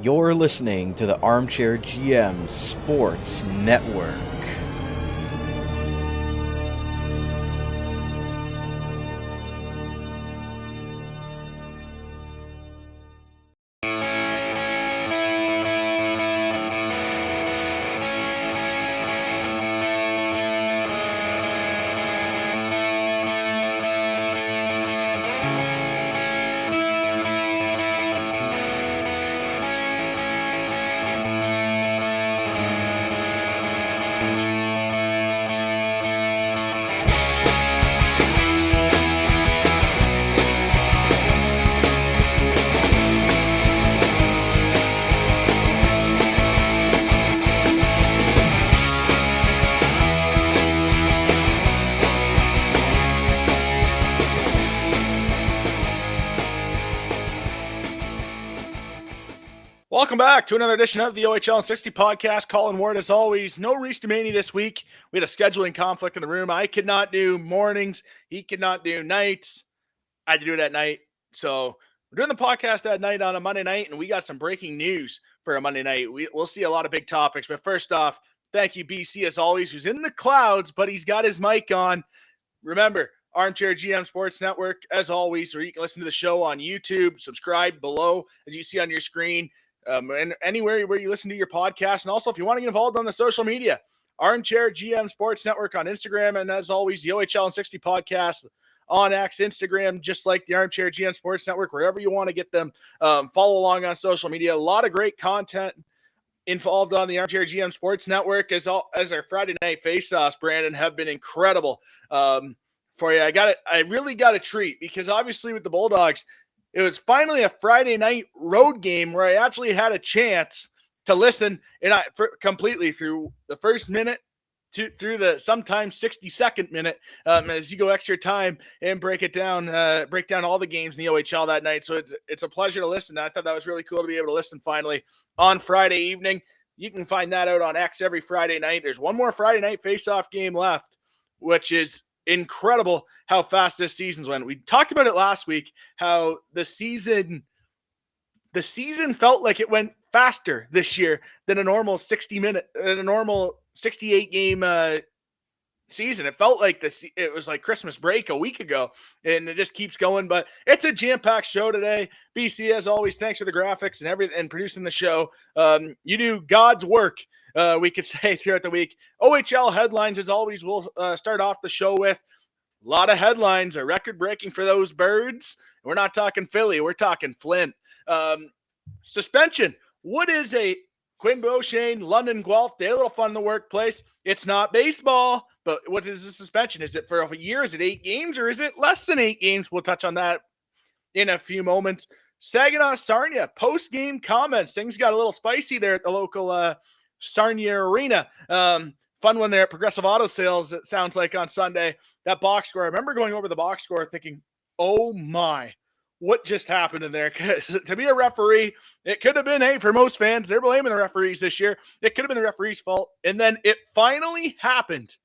You're listening to the Armchair GM Sports Network. Welcome back to another edition of the OHL 60 podcast. Colin Ward, as always. No Reese Domaney this week. We had a scheduling conflict in the room. I could not do mornings. He could not do nights. I had to do it at night. So we're doing the podcast at night on a Monday night, and we got some breaking news for a Monday night. We'll see a lot of big topics. But first off, thank you, BC, as always, who's in the clouds, but he's got his mic on. Remember, Armchair GM Sports Network, as always, or you can listen to the show on YouTube. Subscribe below, as you see on your screen. And anywhere where you listen to your podcast. And also, if you want to get involved on the social media, Armchair GM Sports Network on Instagram. And as always, the OHL 60 podcast on X, Instagram, just like the Armchair GM Sports Network, wherever you want to get them. Follow along on social media. A lot of great content involved on the Armchair GM Sports Network, as our Friday night face-offs, Brandon, have been incredible for you. I really got a treat, because obviously with the Bulldogs, it was finally a Friday night road game where I actually had a chance to listen completely through the first minute through the sometimes 62nd minute as you go extra time and break down all the games in the OHL that night. So it's a pleasure to listen. I thought that was really cool to be able to listen finally on Friday evening. You can find that out on X every Friday night. There's one more Friday night face-off game left, which is incredible how fast this season's went. We talked about it last week, how the season felt like it went faster this year than a normal 68 game season. It felt like it was like Christmas break a week ago, and it just keeps going. But it's a jam-packed show today. BC, as always, thanks for the graphics and everything and producing the show. You do God's work, we could say, throughout the week. OHL Headlines, as always, we'll start off the show with a lot of headlines. A record-breaking for those birds. We're not talking Philly. We're talking Flint. Suspension. What is a Quinn Beauchesne, London Guelph? They had a little fun in the workplace. It's not baseball, but what is the suspension? Is it for a year? Is it 8 games, or is it less than 8 games? We'll touch on that in a few moments. Saginaw, Sarnia, post-game comments. Things got a little spicy there at the local Sarnia arena. Fun one there at Progressive Auto Sales, it sounds like, on Sunday. That box score, I remember going over the box score thinking, oh my, what just happened in there? Because to be a referee, it could have been, for most fans, they're blaming the referees this year. It could have been the referee's fault. And then it finally happened.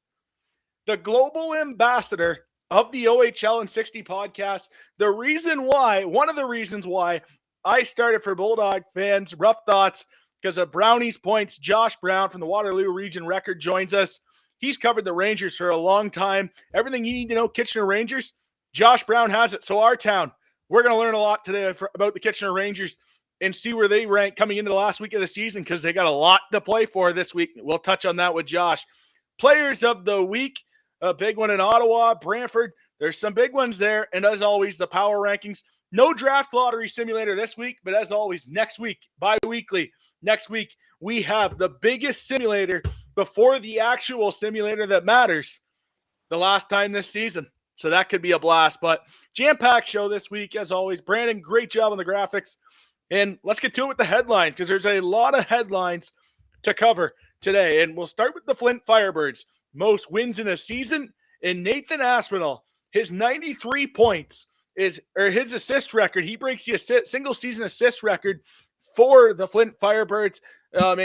The global ambassador of the OHL and 60 podcast, one of the reasons why I started for Bulldog fans, Rough Thoughts, because of Brownies Points, Josh Brown from the Waterloo Region Record joins us. He's covered the Rangers for a long time. Everything you need to know Kitchener Rangers, Josh Brown has it. So our town, we're going to learn a lot today about the Kitchener Rangers and see where they rank coming into the last week of the season, because they got a lot to play for this week. We'll touch on that with Josh. Players of the week, a big one in Ottawa, Brantford. There's some big ones there. And as always, the power rankings. No draft lottery simulator this week, but as always, next week, bi-weekly, next week, we have the biggest simulator before the actual simulator that matters the last time this season. So that could be a blast. But jam-packed show this week, as always. Brandon, great job on the graphics. And let's get to it with the headlines, because there's a lot of headlines to cover today. And we'll start with the Flint Firebirds. Most wins in a season. And Nathan Aspinall, his 93 points his assist record. He breaks the single season assist record for the Flint Firebirds.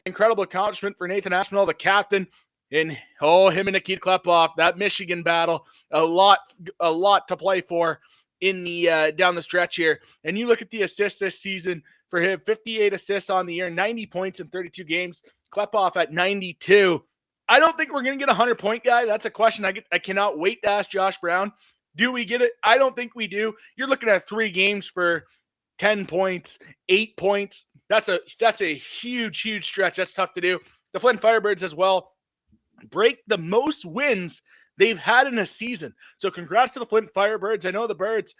Incredible accomplishment for Nathan Aspinall, the captain. And him and Nikita Klepov, that Michigan battle, a lot to play for. in the down the stretch here. And you look at the assists this season for him, 58 assists on the year, 90 points in 32 games. Klepov at 92. I don't think we're going to get a 100-point guy. That's a question I cannot wait to ask Josh Brown. Do we get it? I don't think we do. You're looking at 3 games for 10 points, 8 points. That's a huge stretch. That's tough to do. The Flint Firebirds as well break the most wins they've had in a season. So congrats to the Flint Firebirds. I know the Birds,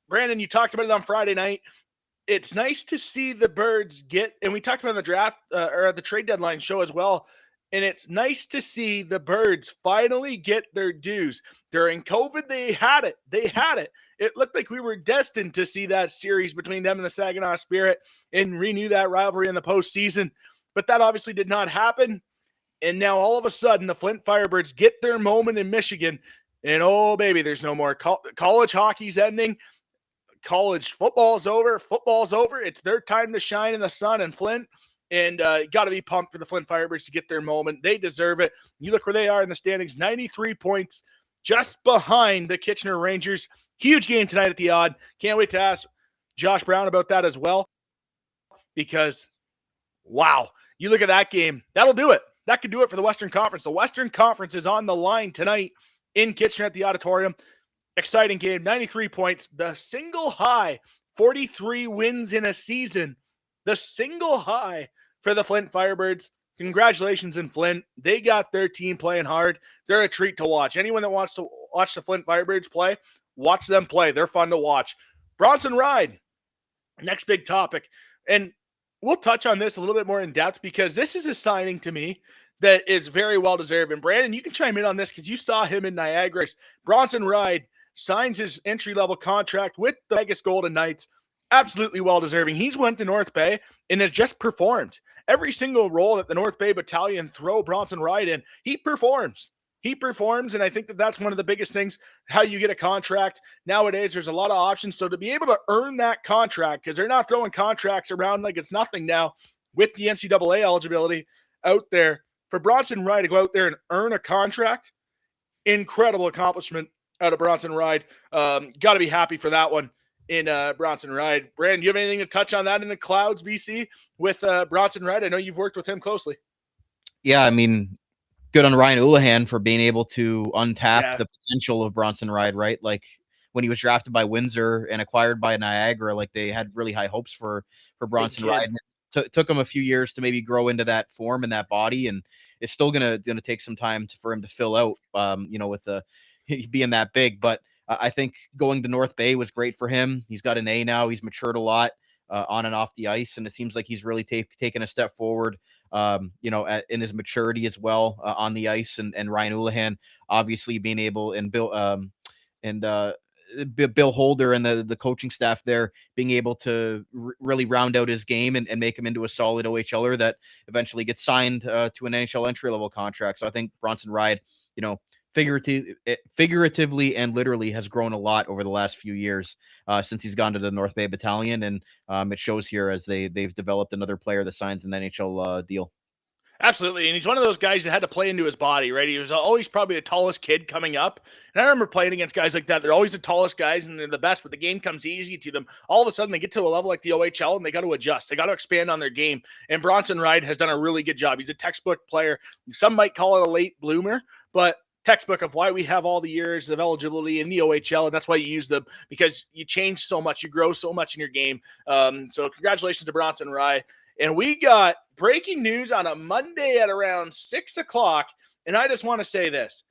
Brandon, you talked about it on Friday night. It's nice to see the Birds get, and we talked about the draft or the trade deadline show as well. And it's nice to see the Birds finally get their dues. During COVID, they had it. It looked like we were destined to see that series between them and the Saginaw Spirit and renew that rivalry in the postseason. But that obviously did not happen. And now all of a sudden, the Flint Firebirds get their moment in Michigan. And oh, baby, there's no more college hockey's ending. College football's over. It's their time to shine in the sun in Flint. And got to be pumped for the Flint Firebirds to get their moment. They deserve it. You look where they are in the standings, 93 points, just behind the Kitchener Rangers. Huge game tonight at the Odd. Can't wait to ask Josh Brown about that as well. Because, wow, you look at that game. That'll do it. That could do it for the Western Conference. The Western Conference is on the line tonight in Kitchener at the Auditorium. Exciting game, 93 points. The single high, 43 wins in a season. The single high for the Flint Firebirds. Congratulations in Flint. They got their team playing hard. They're a treat to watch. Anyone that wants to watch the Flint Firebirds play, watch them play. They're fun to watch. Bronson Ride, next big topic. And we'll touch on this a little bit more in depth because this is a signing to me that is very well deserved. And Brandon, you can chime in on this because you saw him in Niagara. Bronson Ride signs his entry-level contract with the Vegas Golden Knights. Absolutely well deserving. He's went to North Bay and has just performed. Every single role that the North Bay Battalion throw Bronson Ride in, he performs. And I think that that's one of the biggest things, how you get a contract. Nowadays, there's a lot of options. So to be able to earn that contract, because they're not throwing contracts around like it's nothing now with the NCAA eligibility out there, for Bronson Ride to go out there and earn a contract, incredible accomplishment out of Bronson Ride. Got to be happy for that one in Bronson Ride. Brandon, do you have anything to touch on that in the Clouds, BC, with Bronson Ride? I know you've worked with him closely. Yeah, I mean, good on Ryan Houlihan for being able to untap the potential of Bronson Ride, right? Like when he was drafted by Windsor and acquired by Niagara, like they had really high hopes for Bronson Ride. Took him a few years to maybe grow into that form and that body, and it's still gonna take some time for him to fill out, with the being that big. But I think going to North Bay was great for him. He's got an A now. He's matured a lot on and off the ice, and it seems like he's really taken a step forward, in his maturity as well on the ice. And Ryan Houlihan obviously being able, and Bill Holder and the coaching staff there being able to really round out his game and make him into a solid OHLer that eventually gets signed to an NHL entry-level contract. So I think Bronson Ride, figuratively and literally has grown a lot over the last few years since he's gone to the North Bay Battalion, and it shows here as they've developed another player that signs an NHL deal. Absolutely, and he's one of those guys that had to play into his body, right? He was always probably the tallest kid coming up, and I remember playing against guys like that. They're always the tallest guys, and they're the best, but the game comes easy to them. All of a sudden, they get to a level like the OHL, and they got to adjust. They got to expand on their game, and Bronson Ride has done a really good job. He's a textbook player. Some might call it a late bloomer, but textbook of why we have all the years of eligibility in the OHL, and that's why you use them, because you change so much, you grow so much in your game. So congratulations to Bronson Rye. And we got breaking news on a Monday at around 6 o'clock, and I just want to say this.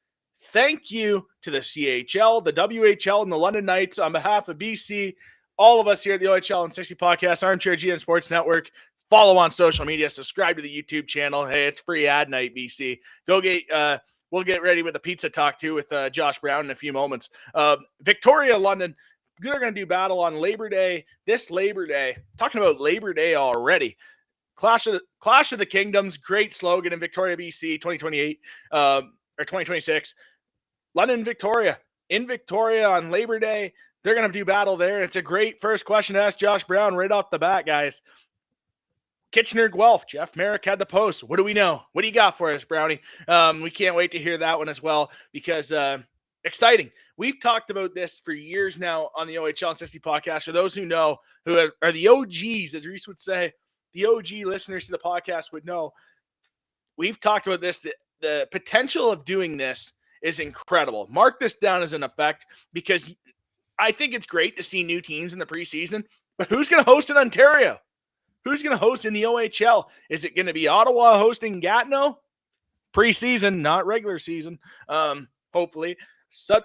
Thank you to the CHL, the WHL, and the London Knights on behalf of BC, all of us here at the OHL and 60 Podcast, Armchair GM Sports Network. Follow on social media, subscribe to the YouTube channel. Hey, it's free ad night, BC. Go get we'll get ready with the pizza talk, too, with Josh Brown in a few moments. Victoria, London, they're going to do battle on Labor Day, this Labor Day. Talking about Labor Day already. Clash of the Kingdoms, great slogan in Victoria, BC, 2028 or 2026. London, Victoria. In Victoria on Labor Day, they're going to do battle there. It's a great first question to ask Josh Brown right off the bat, guys. Kitchener, Guelph. Jeff Merrick had the post. What do we know? What do you got for us, Brownie? We can't wait to hear that one as well, because exciting. We've talked about this for years now on the OHL and 60 podcast. For those who know, who are the OGs, as Reese would say, the OG listeners to the podcast would know. We've talked about this. The potential of doing this is incredible. Mark this down as an effect, because I think it's great to see new teams in the preseason, but who's going to host in Ontario? Who's going to host in the OHL? Is it going to be Ottawa hosting Gatineau? Preseason, not regular season. Hopefully.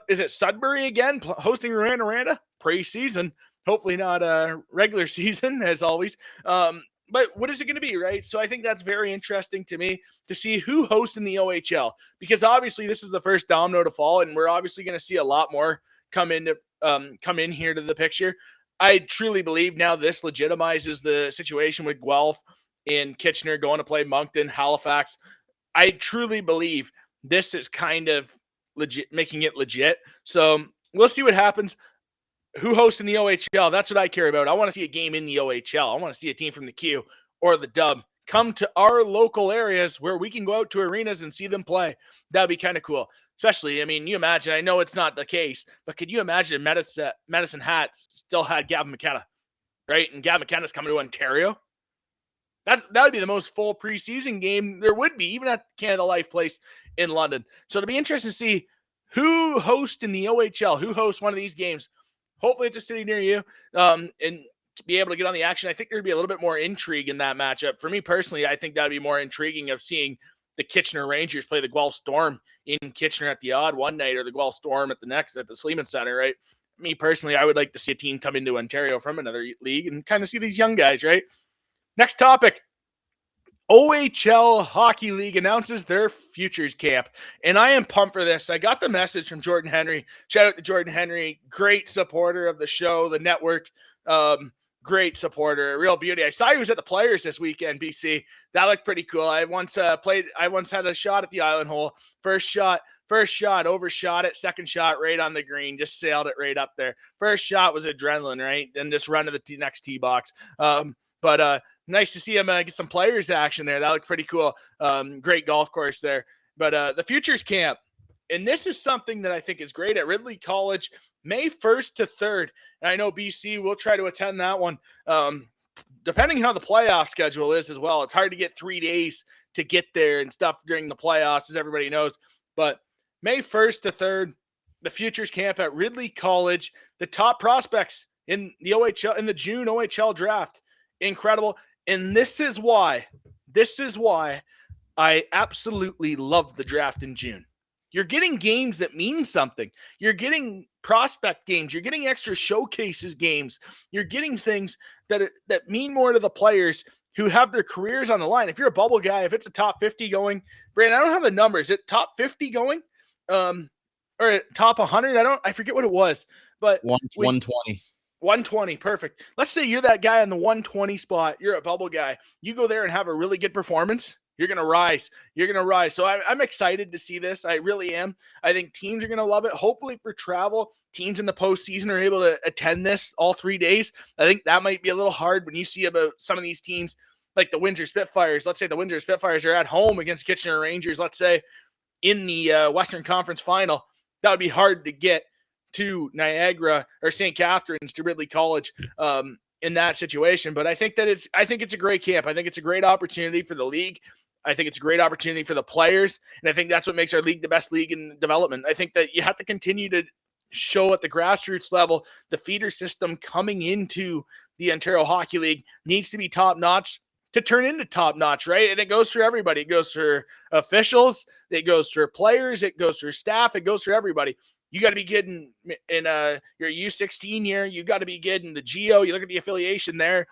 Is it Sudbury again hosting Rwanda? Preseason. Hopefully not regular season, as always. But what is it going to be, right? So I think that's very interesting to me to see who hosts in the OHL, because obviously this is the first domino to fall, and we're obviously going to see a lot more come in here to the picture. I truly believe now this legitimizes the situation with Guelph and Kitchener going to play Moncton, Halifax. I truly believe this is kind of legit, making it legit. So we'll see what happens. Who hosts in the OHL? That's what I care about. I want to see a game in the OHL. I want to see a team from the Q or the Dub come to our local areas where we can go out to arenas and see them play. That'd be kind of cool. Especially, I mean, you imagine, I know it's not the case, but could you imagine if Medicine Hat still had Gavin McKenna, right? And Gavin McKenna's coming to Ontario. That would be the most full preseason game there would be, even at Canada Life Place in London. So it'll be interesting to see who hosts in the OHL, who hosts one of these games. Hopefully it's a city near you, and be able to get on the action. I think there'd be a little bit more intrigue in that matchup. For me personally, I think that'd be more intriguing of seeing the Kitchener Rangers play the Guelph Storm in Kitchener at the odd one night, or the Guelph Storm at the next at the Sleeman Center, right? Me personally, I would like to see a team come into Ontario from another league and kind of see these young guys, right? Next topic. OHL Hockey League announces their futures camp, and I am pumped for this. I got the message from Jordan Henry. Shout out to Jordan Henry, great supporter of the show, the network, great supporter, a real beauty. I saw he was at the Players this weekend, BC. That looked pretty cool. I once had a shot at the island hole. First shot, overshot it. Second shot, right on the green, just sailed it right up there. First shot was adrenaline, right? And just run to the next tee box. But nice to see him get some Players action there. That looked pretty cool. Great golf course there. But the Futures Camp, and this is something that I think is great at Ridley College, May 1st to 3rd. And I know BC will try to attend that one. Depending how the playoff schedule is as well. It's hard to get 3 days to get there and stuff during the playoffs, as everybody knows. But May 1st to 3rd, the Futures Camp at Ridley College. The top prospects in the OHL, in the June OHL draft. Incredible. And this is why I absolutely love the draft in June. You're getting games that mean something. You're getting prospect games. You're getting extra showcases games. You're getting things that mean more to the players who have their careers on the line. If you're a bubble guy, if it's a top 50 going, Brandon, I don't have the numbers. Is it top 50 going? Or top 100? I forget what it was. But 120. 120, perfect. Let's say you're that guy on the 120 spot. You're a bubble guy. You go there and have a really good performance. You're going to rise. So I'm excited to see this. I really am. I think teams are going to love it. Hopefully for travel, teams in the postseason are able to attend this all 3 days. I think that might be a little hard when you see about some of these teams like the Windsor Spitfires. Let's say the Windsor Spitfires are at home against Kitchener Rangers, let's say in the Western Conference Final. That would be hard to get to Niagara or St. Catharines to Ridley College in that situation. But I think it's a great camp. I think it's a great opportunity for the league. I think it's a great opportunity for the players. And I think that's what makes our league the best league in development. I think that you have to continue to show at the grassroots level, the feeder system coming into the Ontario Hockey League needs to be top notch to turn into top notch, right? And it goes for everybody. It goes for officials. It goes for players. It goes for staff. It goes for everybody. You got to be good in your U16 year. You got to be good in the GO. You look at the affiliation there.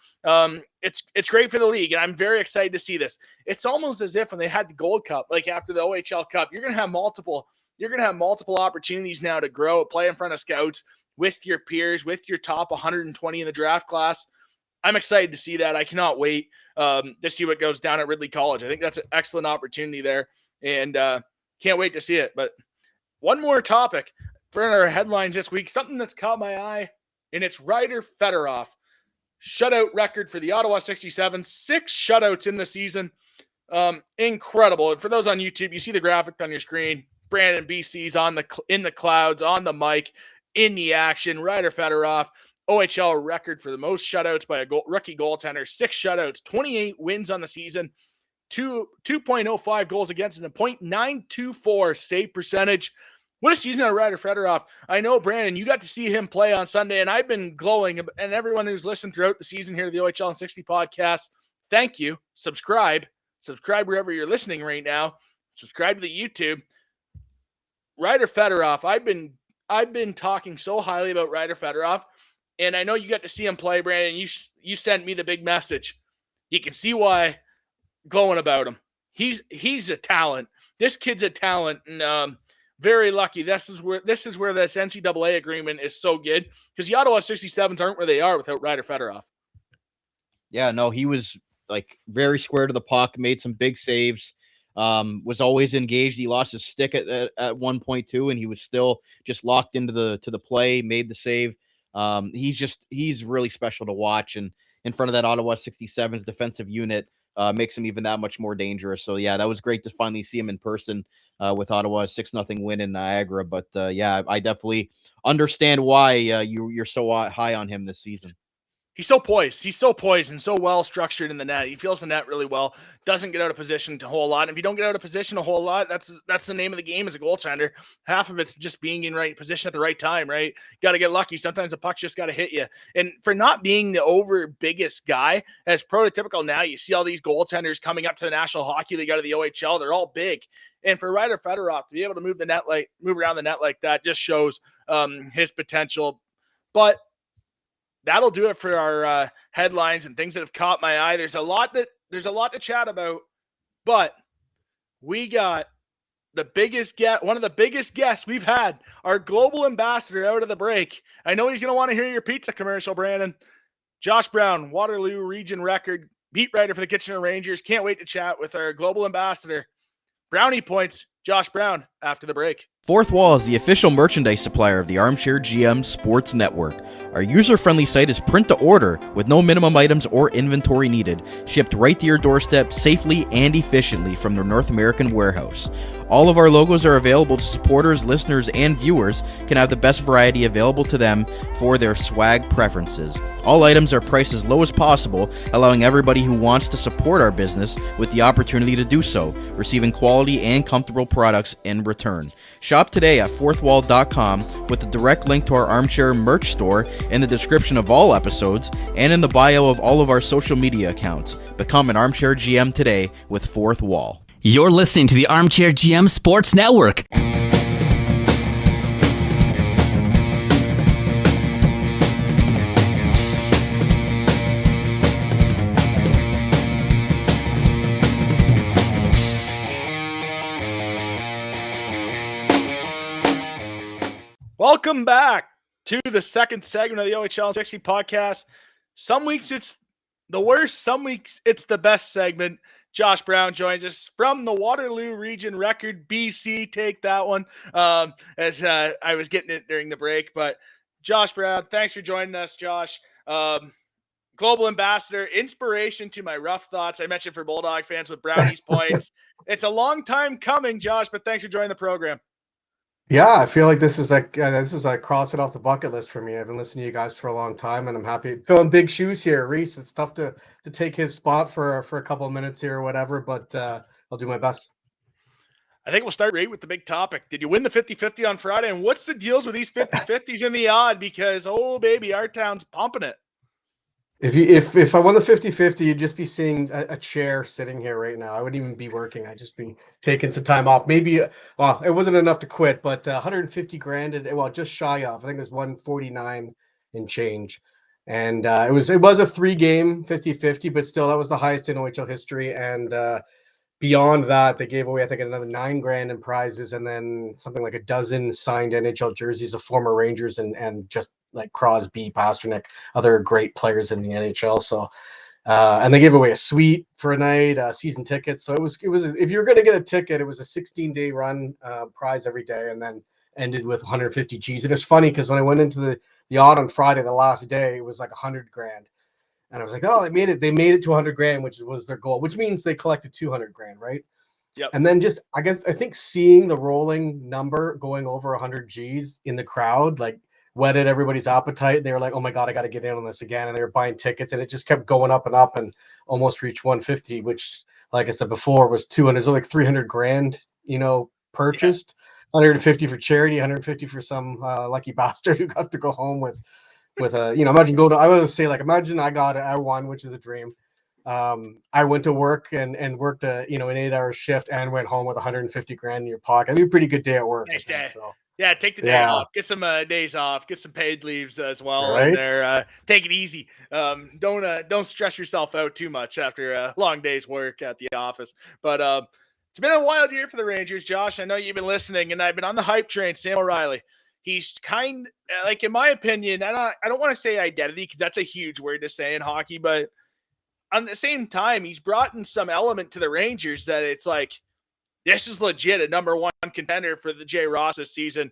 It's great for the league, and I'm very excited to see this. It's almost as if when they had the Gold Cup, like after the OHL Cup, you're gonna have multiple opportunities now to grow, play in front of scouts with your peers, with your top 120 in the draft class. I'm excited to see that. I cannot wait to see what goes down at Ridley College. I think that's an excellent opportunity there, and can't wait to see it. But one more topic for our headlines this week, something that's caught my eye, and it's Ryder Fedorov. Shutout record for the Ottawa 67, 6 shutouts in the season. Incredible. And for those on YouTube, you see the graphic on your screen. Brandon BC's in the clouds, on the mic, in the action. Ryder Fedorov, OHL record for the most shutouts by a rookie goaltender, 6 shutouts, 28 wins on the season, 2.05 goals against, and a .924 save percentage. What a season on Ryder Fedorov. I know, Brandon, you got to see him play on Sunday, and I've been glowing. And everyone who's listened throughout the season here to the OHL 60 podcast, thank you. Subscribe wherever you're listening right now. Subscribe to the YouTube. Ryder Fedorov, I've been talking so highly about Ryder Fedorov, and I know you got to see him play, Brandon. You sent me the big message. You can see why glowing about him. He's a talent. This kid's a talent, and very lucky. This is where this NCAA agreement is so good, because the Ottawa 67s aren't where they are without Ryder Fedorov. Yeah, no, he was like very square to the puck, made some big saves, was always engaged. He lost his stick at 1.2, and he was still just locked into the play, made the save. He's really special to watch, and in front of that Ottawa 67's defensive unit, makes him even that much more dangerous. So yeah, that was great to finally see him in person with Ottawa's 6-0 win in Niagara. But yeah, I definitely understand why you're so high on him this season. He's so poised. He's so poised and so well structured in the net. He feels the net really well. Doesn't get out of position a whole lot. And if you don't get out of position a whole lot, that's the name of the game as a goaltender. Half of it's just being in right position at the right time, right? Got to get lucky. Sometimes the puck's just got to hit you. And for not being the over biggest guy, as prototypical now, you see all these goaltenders coming up to the National Hockey League out of the OHL. They're all big. And for Ryder Fedorov to be able to move around the net like that just shows his potential. But that'll do it for our headlines and things that have caught my eye. There's a lot to chat about, but we got one of the biggest guests we've had, our global ambassador out of the break. I know he's going to want to hear your pizza commercial, Brandon. Josh Brown, Waterloo Region record beat writer for the Kitchener Rangers. Can't wait to chat with our global ambassador. Brownie points, Josh Brown, after the break. Fourth Wall is the official merchandise supplier of the Armchair GM Sports Network. Our user-friendly site is print to order with no minimum items or inventory needed, shipped right to your doorstep safely and efficiently from the North American warehouse. All of our logos are available to supporters, listeners, and viewers can have the best variety available to them for their swag preferences. All items are priced as low as possible, allowing everybody who wants to support our business with the opportunity to do so, receiving quality and comfortable products in return. Shop today at fourthwall.com with the direct link to our Armchair merch store in the description of all episodes and in the bio of all of our social media accounts. Become an Armchair GM today with Fourth Wall. You're listening to the Armchair GM Sports Network. Welcome back to the second segment of the OHL 60 podcast. Some weeks it's the worst, some weeks it's the best segment. Josh Brown joins us from the Waterloo Region record, BC. Take that one, as I was getting it during the break. But Josh Brown, thanks for joining us, Josh. Global ambassador, inspiration to my rough thoughts. I mentioned for Bulldog fans with Brownies points. It's a long time coming, Josh, but thanks for joining the program. Yeah, I feel like this is like cross it off the bucket list for me. I've been listening to you guys for a long time, and I'm happy filling big shoes here. Reese, it's tough to take his spot for a couple of minutes here or whatever, but I'll do my best. I think we'll start right with the big topic. Did you win the 50-50 on Friday? And what's the deals with these 50-50s in the odd? Because, oh, baby, our town's pumping it. If I won the 50-50, you'd just be seeing a chair sitting here right now. I wouldn't even be working. I'd just be taking some time off. Maybe, well, it wasn't enough to quit, but 150 grand, well, just shy of. I think it was 149 and change. And it was a 3-game 50-50, but still, that was the highest in OHL history. And beyond that, they gave away, I think, another 9 grand in prizes, and then something like a dozen signed NHL jerseys of former Rangers and just like Crosby, Pasternak, other great players in the NHL. So, and they gave away a suite for a night, season tickets. So it was if you were going to get a ticket, it was a 16-day run prize every day, and then ended with 150 G's. And it's funny because when I went into the odd on Friday, the last day, it was like 100 grand. And I was like, oh, they made it to 100 grand, which was their goal, which means they collected 200 grand, right? Yep. And then just, I think seeing the rolling number going over 100 Gs in the crowd, like whetted everybody's appetite. They were like, oh my God, I got to get in on this again. And they were buying tickets, and it just kept going up and almost reached 150, which, like I said before, was 200. It was like 300 grand, purchased. 150 for charity, 150 for some lucky bastard who got to go home with a, imagine go to, I would say, like, imagine I won, which is a dream. I went to work and worked an 8-hour shift and went home with 150 grand in your pocket. It'd be a pretty good day at work. Nice day. So. Yeah, take the day off. Get some days off. Get some paid leaves as well. Right? And there, take it easy. Don't stress yourself out too much after a long day's work at the office. But it's been a wild year for the Rangers, Josh. I know you've been listening, and I've been on the hype train. Sam O'Reilly. He's kind, like, in my opinion, I don't want to say identity because that's a huge word to say in hockey, but on the same time, he's brought in some element to the Rangers that it's like, this is legit a number one contender for the J. Ross this season.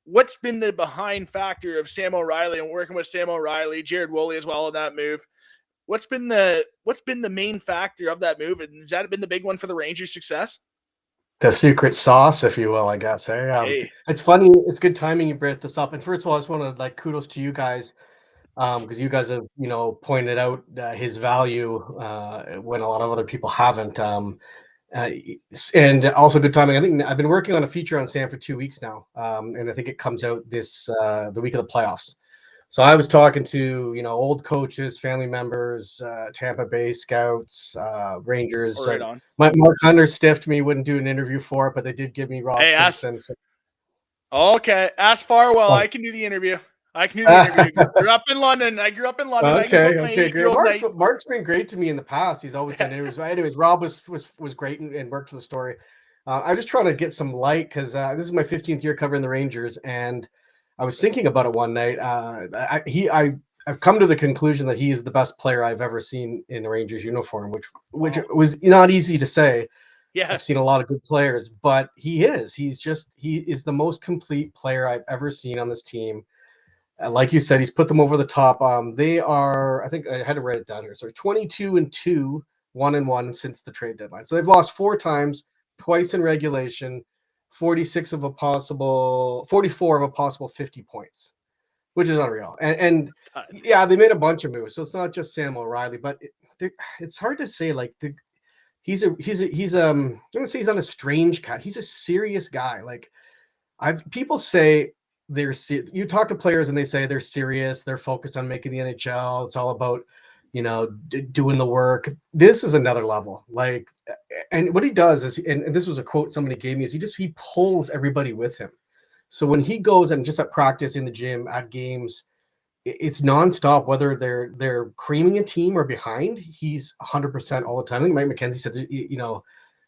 What's been the behind factor of Sam O'Reilly and working with Sam O'Reilly, Jared Woolley as well in that move? What's been the main factor of that move? And has that been the big one for the Rangers' success? The secret sauce, if you will, I guess. Hey. It's funny. It's good timing you brought this up. And first of all, I just want to kudos to you guys. Because you guys have, pointed out his value when a lot of other people haven't. And also good timing. I think I've been working on a feature on Sam for 2 weeks now, and I think it comes out the week of the playoffs. So I was talking to old coaches, family members, Tampa Bay scouts, Rangers. Right on. Mark Hunter stiffed me, wouldn't do an interview for it, but they did give me Rob Simpson. Okay, ask Farwell. I can do the interview. I grew up in London. Okay, great. Mark's been great to me in the past. He's always done interviews. Anyways, Rob was great and worked for the story. I'm just trying to get some light because this is my 15th year covering the Rangers, and I was thinking about it one night. I've come to the conclusion that he is the best player I've ever seen in a Rangers uniform, which was not easy to say. Yeah, I've seen a lot of good players, but he is the most complete player I've ever seen on this team. Like you said, he's put them over the top. They are, I think I had to write it down here. So 22-2, 1-1 since the trade deadline. So they've lost 4 times, twice in regulation, 44 of a possible 50 points, which is unreal. And yeah, they made a bunch of moves. So it's not just Sam O'Reilly, but it's hard to say. Like he's I'm gonna say he's on a strange cat. He's a serious guy. Like people say. You talk to players and they say they're serious, they're focused on making the NHL, it's all about doing the work. This is another level. Like, and what he does is, and this was a quote somebody gave me, is he pulls everybody with him. So when he goes and just at practice, in the gym, at games, it's nonstop. Whether they're creaming a team or behind, he's 100% all the time. I think Mike McKenzie said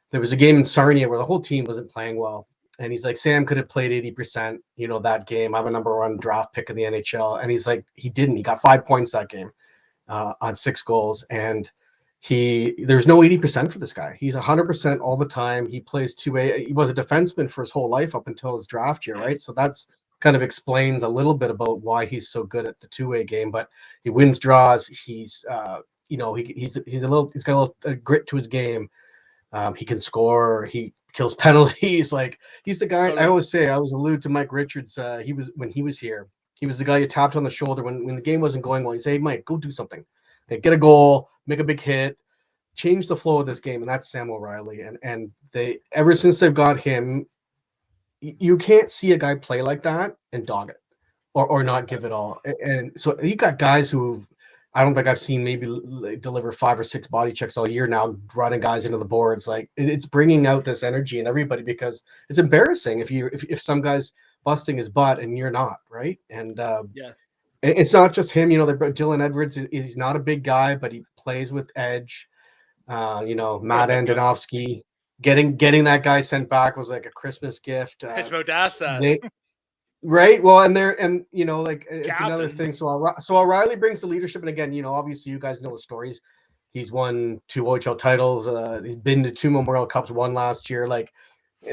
there was a game in Sarnia where the whole team wasn't playing well. And he's like, Sam could have played 80%, that game. I'm a number 1 draft pick in the NHL. And he's like, he didn't. He got 5 points that game on 6 goals. And there's no 80% for this guy. He's 100% all the time. He plays 2A. He was a defenseman for his whole life up until his draft year, right? So that's kind of explains a little bit about why he's so good at the 2A game. But he wins draws. He's, he's got a little grit to his game. He can score. He kills penalties. Like, he's the guy. I always say, I always allude to Mike Richards. When he was here, he was the guy you tapped on the shoulder when the game wasn't going well. You say, hey, Mike, go do something. Get a goal, make a big hit, change the flow of this game. And that's Sam O'Reilly. And they, ever since they've got him, you can't see a guy play like that and dog it or not give it all. And so you got guys who I don't think I've seen maybe deliver 5 or 6 body checks all year now, running guys into the boards. Like, it's bringing out this energy in everybody, because it's embarrassing if some guy's busting his butt and you're not, right? And it's not just him. Dylan Edwards, he's not a big guy, but he plays with edge. Matt Andonovsky, getting that guy sent back was like a Christmas gift. It's Modassa. Right. Well, it's another thing. So O'Reilly brings the leadership. And again, obviously you guys know the stories. He's won 2 OHL titles. He's been to 2 Memorial Cups, 1 last year. Like,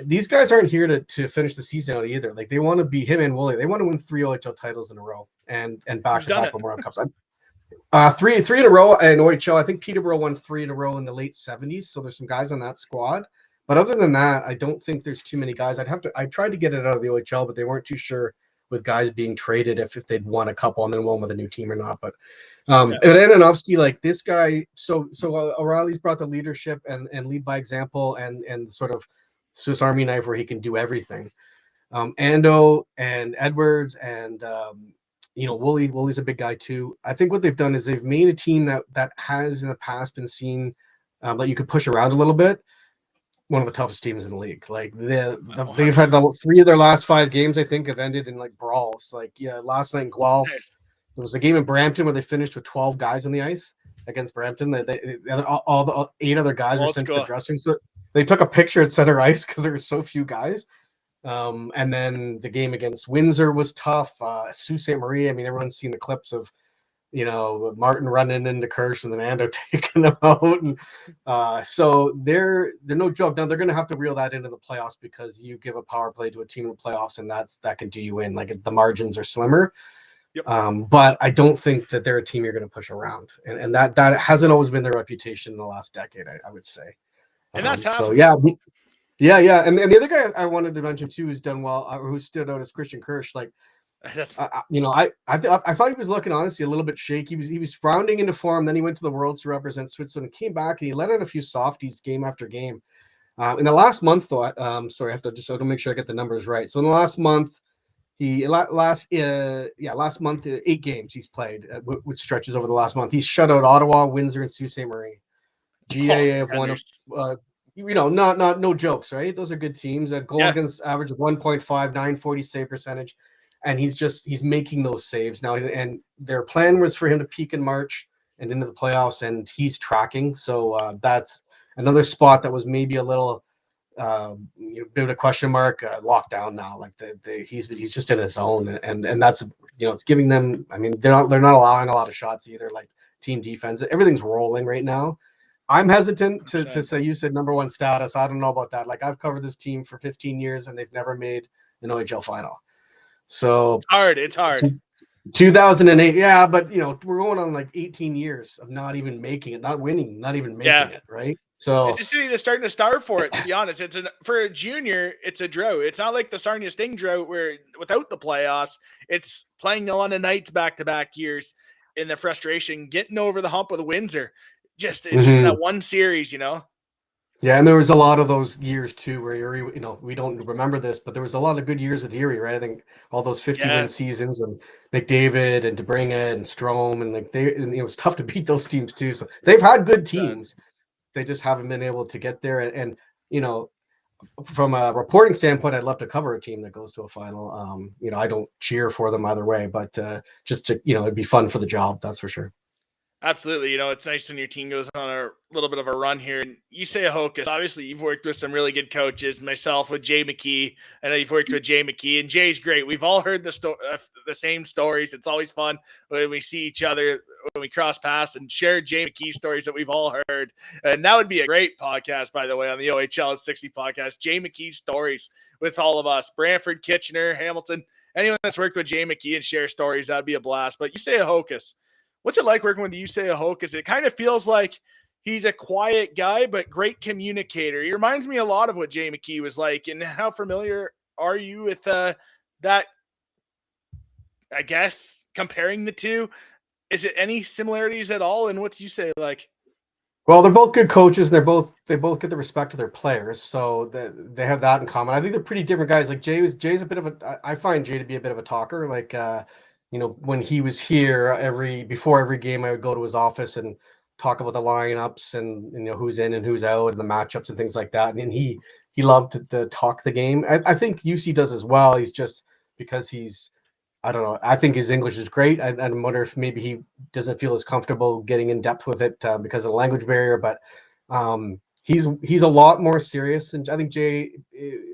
these guys aren't here to finish the season out either. Like, they want to be him and Woolley. They want to win 3 OHL titles in a row and back-to-back Memorial Cups. 3 in a row in OHL. I think Peterborough won 3 in a row in the late 70s. So there's some guys on that squad. But other than that, I don't think there's too many guys. I tried to get it out of the OHL, but they weren't too sure with guys being traded if they'd won a couple and then won with a new team or not. But and Ananovsky, like this guy, so O'Reilly's brought the leadership and lead by example and sort of Swiss Army knife where he can do everything. Ando and Edwards and Wooly's a big guy too. I think what they've done is they've made a team that has in the past been seen that you could push around a little bit. One of the toughest teams in the league. Like they've had 3 of their last 5 games, I think, have ended in like brawls. Like last night in Guelph, there was a game in Brampton where they finished with 12 guys on the ice against Brampton. All the 8 other guys were sent to the dressing. So they took a picture at center ice because there were so few guys. And then the game against Windsor was tough. Sault Ste. Marie, I mean, everyone's seen the clips of Martin running into Kirsch and then Ando taking them out. And so they're no joke. Now they're going to have to reel that into the playoffs because you give a power play to a team in the playoffs and that can do you in. Like the margins are slimmer. Yep. But I don't think that they're a team you're going to push around. And that hasn't always been their reputation in the last decade, I would say. And that's so yeah. Yeah. And the other guy I wanted to mention too who's done well, who stood out as Christian Kirsch. Like, I thought he was looking honestly a little bit shaky. He was rounding into form. Then he went to the Worlds to represent Switzerland and came back and he let in a few softies game after game. In the last month, though, sorry, I have to make sure I get the numbers right. So in the last month, last month 8 games he's played, which stretches over the last month. He's shut out Ottawa, Windsor, and Sault Ste. Marie. GAA have won. Not no jokes, right? Those are good teams. A goal against average of 1.5, 940 save percentage. And he's making those saves now. And their plan was for him to peak in March and into the playoffs, and he's tracking. So that's another spot that was maybe a little bit of a question mark. Locked down now. Like he's just in his zone, and that's it's giving them. I mean, they're not allowing a lot of shots either. Like team defense, everything's rolling right now. I'm hesitant to say you said number 1 status. I don't know about that. Like I've covered this team for 15 years, and they've never made an OHL final. So it's hard. 2008, yeah, but we're going on like 18 years of not even making it, not winning, not even making it, right? So it's a city that's starting to starve for it. To be honest, for a junior, it's a drought. It's not like the Sarnia Sting drought where without the playoffs, it's playing a lot of nights back-to-back years in the frustration, getting over the hump with Windsor. Just that one series, Yeah, and there was a lot of those years too where Erie, we don't remember this, but there was a lot of good years with Erie, right? I think all those 50-win seasons and McDavid and DeBringet and Strome and it was tough to beat those teams too. So they've had good teams, they just haven't been able to get there. And from a reporting standpoint, I'd love to cover a team that goes to a final. I don't cheer for them either way, but just to it'd be fun for the job, that's for sure. Absolutely. It's nice when your team goes on a little bit of a run here. And you say Hocus, obviously you've worked with some really good coaches, myself with Jay McKee. I know you've worked with Jay McKee, and Jay's great. We've all heard the same stories. It's always fun when we see each other, when we cross paths and share Jay McKee stories that we've all heard. And that would be a great podcast, by the way, on the OHL 60 podcast, Jay McKee stories with all of us, Brantford, Kitchener, Hamilton, anyone that's worked with Jay McKee and share stories, that'd be a blast. But you say Hocus. What's it like working with Yusei Hocus? It kind of feels like he's a quiet guy, but great communicator. He reminds me a lot of what Jay McKee was like. And how familiar are you with that? I guess comparing the two, is it any similarities at all? And what's Yusei like? Well, they're both good coaches. And they both get the respect of their players, so they have that in common. I think they're pretty different guys. Like Jay's a bit of a. I find Jay to be a bit of a talker. Like. When he was here, before every game, I would go to his office and talk about the lineups and who's in and who's out and the matchups and things like that. And he loved to talk the game. I think UC does as well. He's just because I don't know. I think his English is great. I wonder if maybe he doesn't feel as comfortable getting in depth with it because of the language barrier. But he's a lot more serious, and I think Jay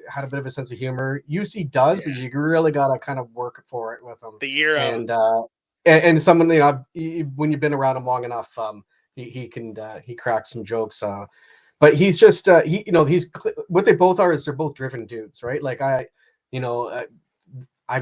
had a bit of a sense of humor. UC does, but you really got to kind of work for it with him. The year and someone when you've been around him long enough, he cracks some jokes. But he's just he's what they both are is they're both driven dudes, right? Like I'm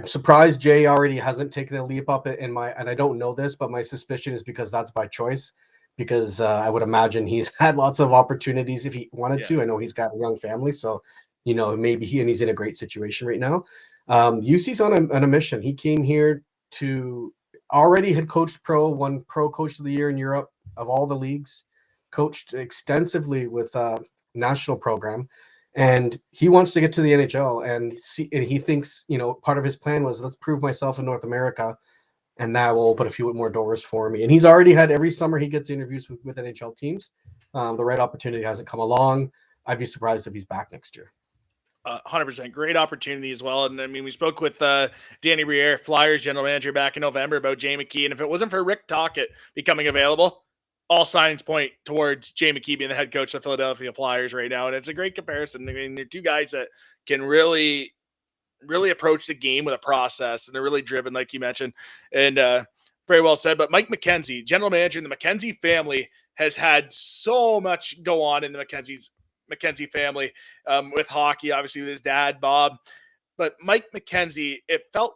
surprised Jay already hasn't taken a leap up and I don't know this, but my suspicion is because that's by choice. because I would imagine he's had lots of opportunities if he wanted Yeah. to. I know he's got a young family, so maybe he's in a great situation right now. UC's on a mission. He came here to already had coached won pro coach of the year in Europe of all the leagues, coached extensively with national program, and he wants to get to the NHL and he thinks, part of his plan was, let's prove myself in North America, and that will open a few more doors for me. And he's already had, every summer he gets interviews with NHL teams. The right opportunity hasn't come along. I'd be surprised if he's back next year. 100%. Great opportunity as well. And I mean, we spoke with Danny Briere, Flyers general manager, back in November about Jay McKee. And if it wasn't for Rick Tocchet becoming available, all signs point towards Jay McKee being the head coach of the Philadelphia Flyers right now. And it's a great comparison. I mean, they're two guys that can really approach the game with a process, and they're really driven, like you mentioned. And very well said. But Mike McKenzie, general manager in the McKenzie family, has had so much go on in the McKenzie family with hockey, obviously with his dad, Bob. But Mike McKenzie, it felt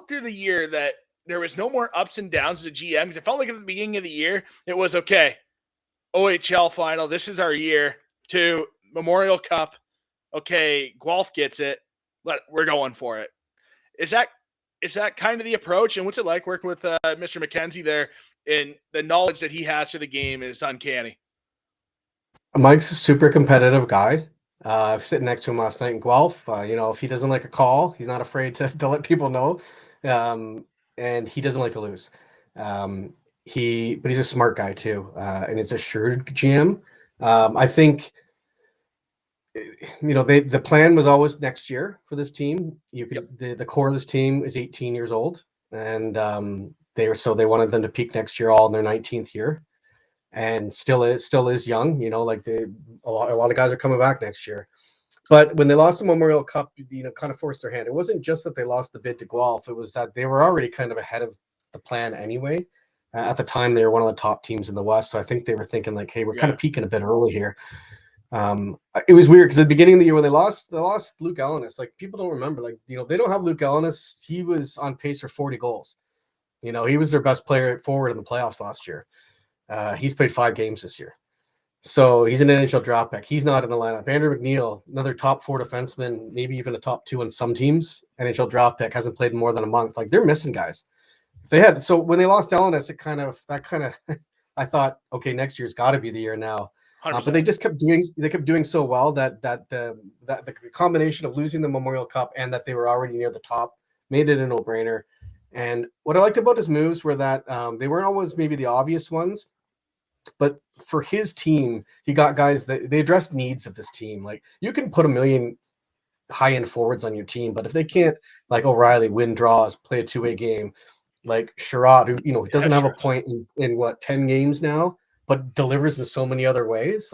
through the year that there was no more ups and downs as a GM, because it felt like at the beginning of the year, it was okay. OHL final, this is our year. To Memorial Cup, okay, Guelph gets it, but we're going for it. Is that kind of the approach? And what's it like working with Mr. McKenzie there? And the knowledge that he has for the game is uncanny. Mike's a super competitive guy. I was sitting next to him last night in Guelph. If he doesn't like a call, he's not afraid to let people know. And he doesn't like to lose. But he's a smart guy too. And it's a shrewd GM. I think, the plan was always next year for this team. The core of this team is 18 years old, and they wanted them to peak next year, all in their 19th year, and still is young. A lot of guys are coming back next year. But when they lost the Memorial Cup, kind of forced their hand. It wasn't just that they lost the bid to Guelph; it was that they were already kind of ahead of the plan anyway. At the time, they were one of the top teams in the West, so I think they were thinking like, "Hey, we're kind of peaking a bit early here." It was weird because at the beginning of the year when they lost Luke Ellenis. Like, people don't remember, they don't have Luke Ellenis. He was on pace for 40 goals. He was their best player forward in the playoffs last year. He's played 5 games this year, so he's an NHL draft pick. He's not in the lineup. Andrew McNeil, another top 4 defenseman, maybe even a top 2 on some teams, NHL draft pick, hasn't played in more than a month. Like, they're missing guys. So when they lost Ellenis, I thought, okay, next year's got to be the year now. But they just kept doing so well that the combination of losing the Memorial Cup and that they were already near the top made it a no-brainer. And what I liked about his moves were that they weren't always maybe the obvious ones, but for his team, he got guys that they addressed needs of this team. Like, you can put a million high-end forwards on your team, but if they can't, like O'Reilly, win draws, play a two-way game, like Sherrod, who doesn't have a point in 10 games now, but delivers in so many other ways,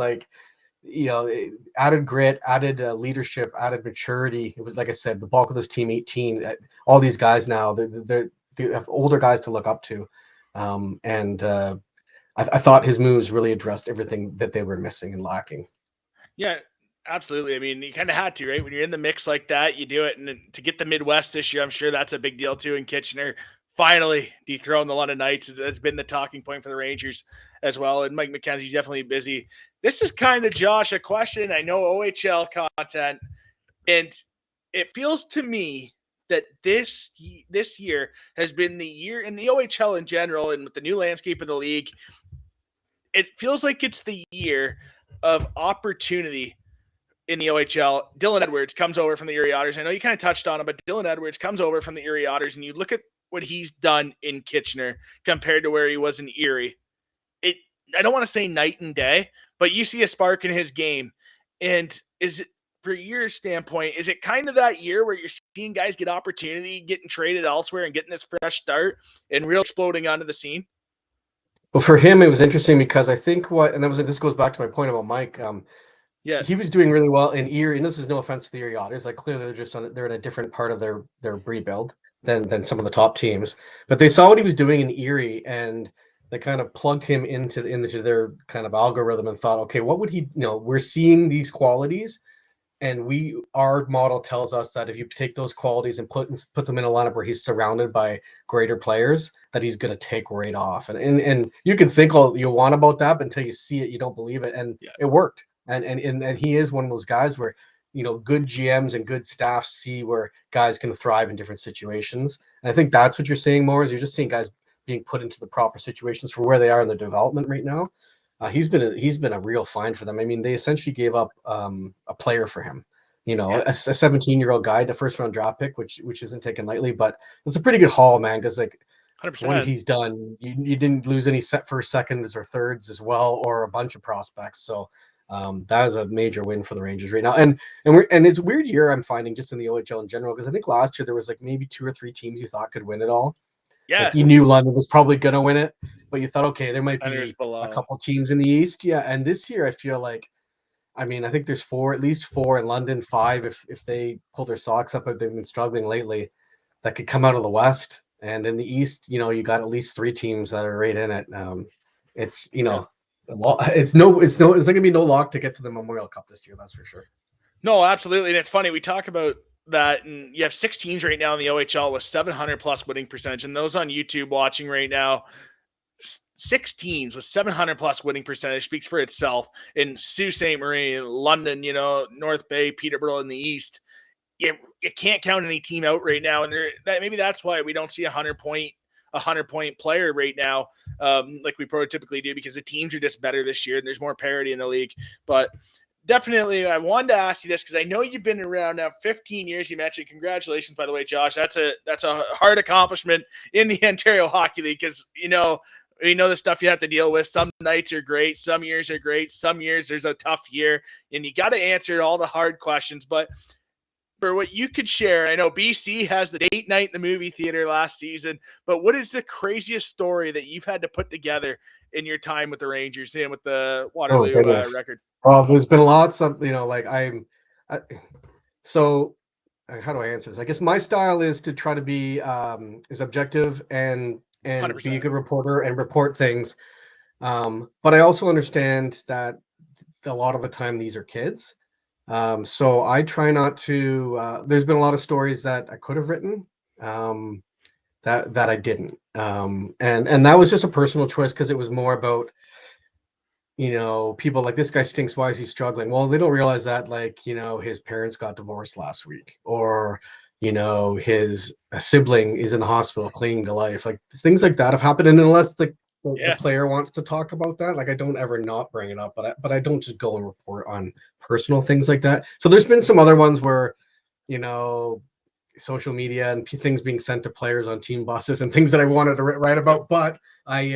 added grit, added leadership, added maturity. It was, like I said, the bulk of this team, 18, all these guys now, they have older guys to look up to. I thought his moves really addressed everything that they were missing and lacking. Yeah, absolutely. I mean, you kind of had to, right? When you're in the mix like that, you do it. And to get the Midwest this year, I'm sure that's a big deal too. In Kitchener, finally dethrone the London Knights. It's been the talking point for the Rangers as well. And Mike McKenzie's definitely busy. This is kind of, Josh, a question. I know OHL content, and it feels to me that this year has been the year in the OHL in general, and with the new landscape of the league, it feels like it's the year of opportunity in the OHL. Dylan Edwards comes over from the Erie Otters. I know you kind of touched on him, but Dylan Edwards comes over from the Erie Otters, and you look at what he's done in Kitchener compared to where he was in Erie. I don't want to say night and day, but you see a spark in his game. And is it, for your standpoint, is it kind of that year where you're seeing guys get opportunity, getting traded elsewhere and getting this fresh start and real exploding onto the scene? Well, for him, it was interesting because I think this goes back to my point about Mike. He was doing really well in Erie, and this is no offense to the Erie Otters. Like, clearly they're in a different part of their rebuild than some of the top teams. But they saw what he was doing in Erie, and they kind of plugged him into their kind of algorithm and thought, okay, what would he? We're seeing these qualities. our model tells us that if you take those qualities and put them in a lineup where he's surrounded by greater players, that he's going to take right off. And you can think all you want about that, but until you see it, you don't believe it. And it worked. And he is one of those guys where, good GMs and good staff see where guys can thrive in different situations. And I think that's what you're seeing more, is you're just seeing guys being put into the proper situations for where they are in their development right now. He's been a real find for them. I mean, they essentially gave up a player for him, a 17-year-old guy, the first round draft pick, which isn't taken lightly, but it's a pretty good haul, man. Because 100%. What he's done, you didn't lose any first, seconds, or thirds as well, or a bunch of prospects. So that is a major win for the Rangers right now. And it's a weird year, I'm finding, just in the OHL in general, because I think last year there was maybe 2 or 3 teams you thought could win it all. Yeah, you knew London was probably going to win it, but you thought, okay, there might be a couple teams in the East. Yeah, and this year I feel like, I think there's at least 4 in London, 5 if they pull their socks up, if they've been struggling lately, that could come out of the West. And in the East, you got at least 3 teams that are right in it. It's it's not gonna be no lock to get to the Memorial Cup this year, that's for sure. No, absolutely, and it's funny we talk about that, and you have 6 teams right now in the OHL with 700 plus winning percentage, and those on YouTube watching right now, 6 teams with 700 plus winning percentage speaks for itself. In Sault Ste. Marie, London, North Bay, Peterborough in the East, you can't count any team out right now, and maybe that's why we don't see a 100-point player right now, like we prototypically do, because the teams are just better this year and there's more parity in the league. But definitely, I wanted to ask you this because I know you've been around now 15 years. You mentioned, congratulations, by the way, Josh. That's a hard accomplishment in the Ontario Hockey League, because we know the stuff you have to deal with. Some nights are great, some years are great, some years there's a tough year, and you got to answer all the hard questions. But for what you could share, I know BC has the date night in the movie theater last season, but what is the craziest story that you've had to put together in your time with the Rangers and with the Waterloo record? Well, there's been lots of, so how do I answer this? I guess my style is to try to be is objective and 100%. Be a good reporter and report things. But I also understand that a lot of the time these are kids. So I try not to, there's been a lot of stories that I could have written that I didn't. And that was just a personal choice, because it was more about, people like, this guy stinks, why is he struggling? Well, they don't realize that, his parents got divorced last week, or, his sibling is in the hospital clinging to life. Like, things like that have happened. And unless the player wants to talk about that, I don't ever not bring it up, but I don't just go and report on personal things like that. So there's been some other ones where, social media and things being sent to players on team buses and things that I wanted to write about, but I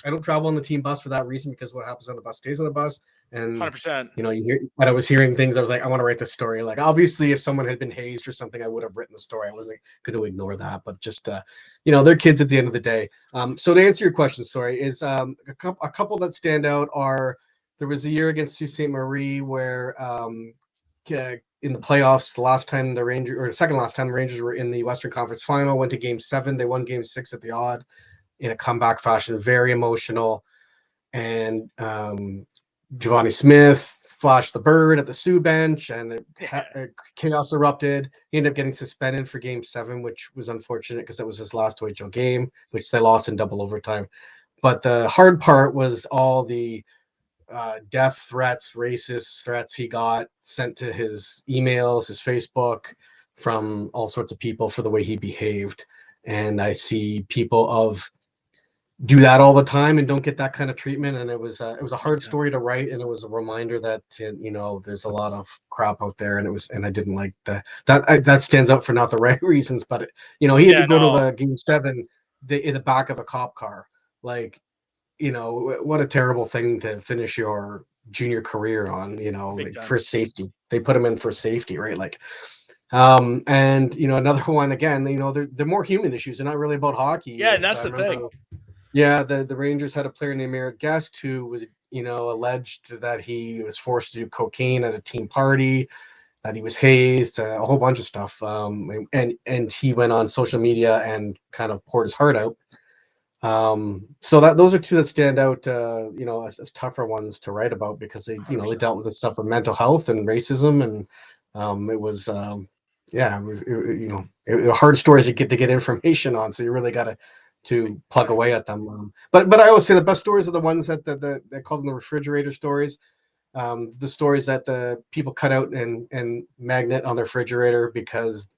don't travel on the team bus for that reason, because what happens on the bus stays on the bus. And 100%, you hear, when I was hearing things, I was like, I want to write this story. Like, obviously, if someone had been hazed or something, I would have written the story. I wasn't going to ignore that, but just they're kids at the end of the day. So to answer your question, sorry, is a couple that stand out are, there was a year against Sault Ste. Marie where in the playoffs, second last time the Rangers were in the Western Conference Final, went to Game 7. They won Game 6 at the odd in a comeback fashion, very emotional. And Giovanni Smith flashed the bird at the Sioux bench, and chaos erupted. He ended up getting suspended for Game 7, which was unfortunate because that was his last OHL game, which they lost in double overtime. But the hard part was all the death threats, racist threats he got sent to his emails, his Facebook, from all sorts of people for the way he behaved. And I see people do that all the time and don't get that kind of treatment. And it was a hard story to write, and it was a reminder that there's a lot of crap out there, and I didn't like that stands out for not the right reasons, but he had to go to the Game 7 in the back of a cop car. Like, what a terrible thing to finish your junior career on, for safety. They put him in for safety, right? Like, and another one, again, they're more human issues. They're not really about hockey. Yeah, and that's the thing. Yeah, the Rangers had a player named Eric Guest who was, alleged that he was forced to do cocaine at a team party, that he was hazed, a whole bunch of stuff. And he went on social media and kind of poured his heart out. So those are two that stand out, as tougher ones to write about, because they, they dealt with the stuff of mental health and racism and It was hard stories to get information on, so you really got to plug away at them. But I always say the best stories are the ones that they call them the refrigerator stories. The stories that the people cut out and magnet on their refrigerator because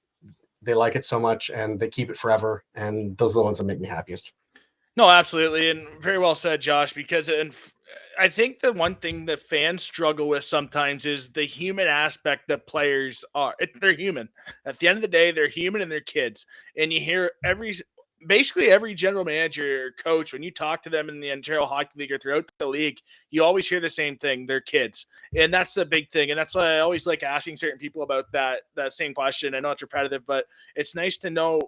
they like it so much and they keep it forever, and those are the ones that make me happiest. No, absolutely, and very well said, Josh. Because I think the one thing that fans struggle with sometimes is the human aspect that players are. They're human. At the end of the day, they're human and they're kids. And you hear basically every general manager or coach, when you talk to them in the Ontario Hockey League or throughout the league, you always hear the same thing. They're kids. And that's the big thing. And that's why I always like asking certain people about that same question. I know it's repetitive, but it's nice to know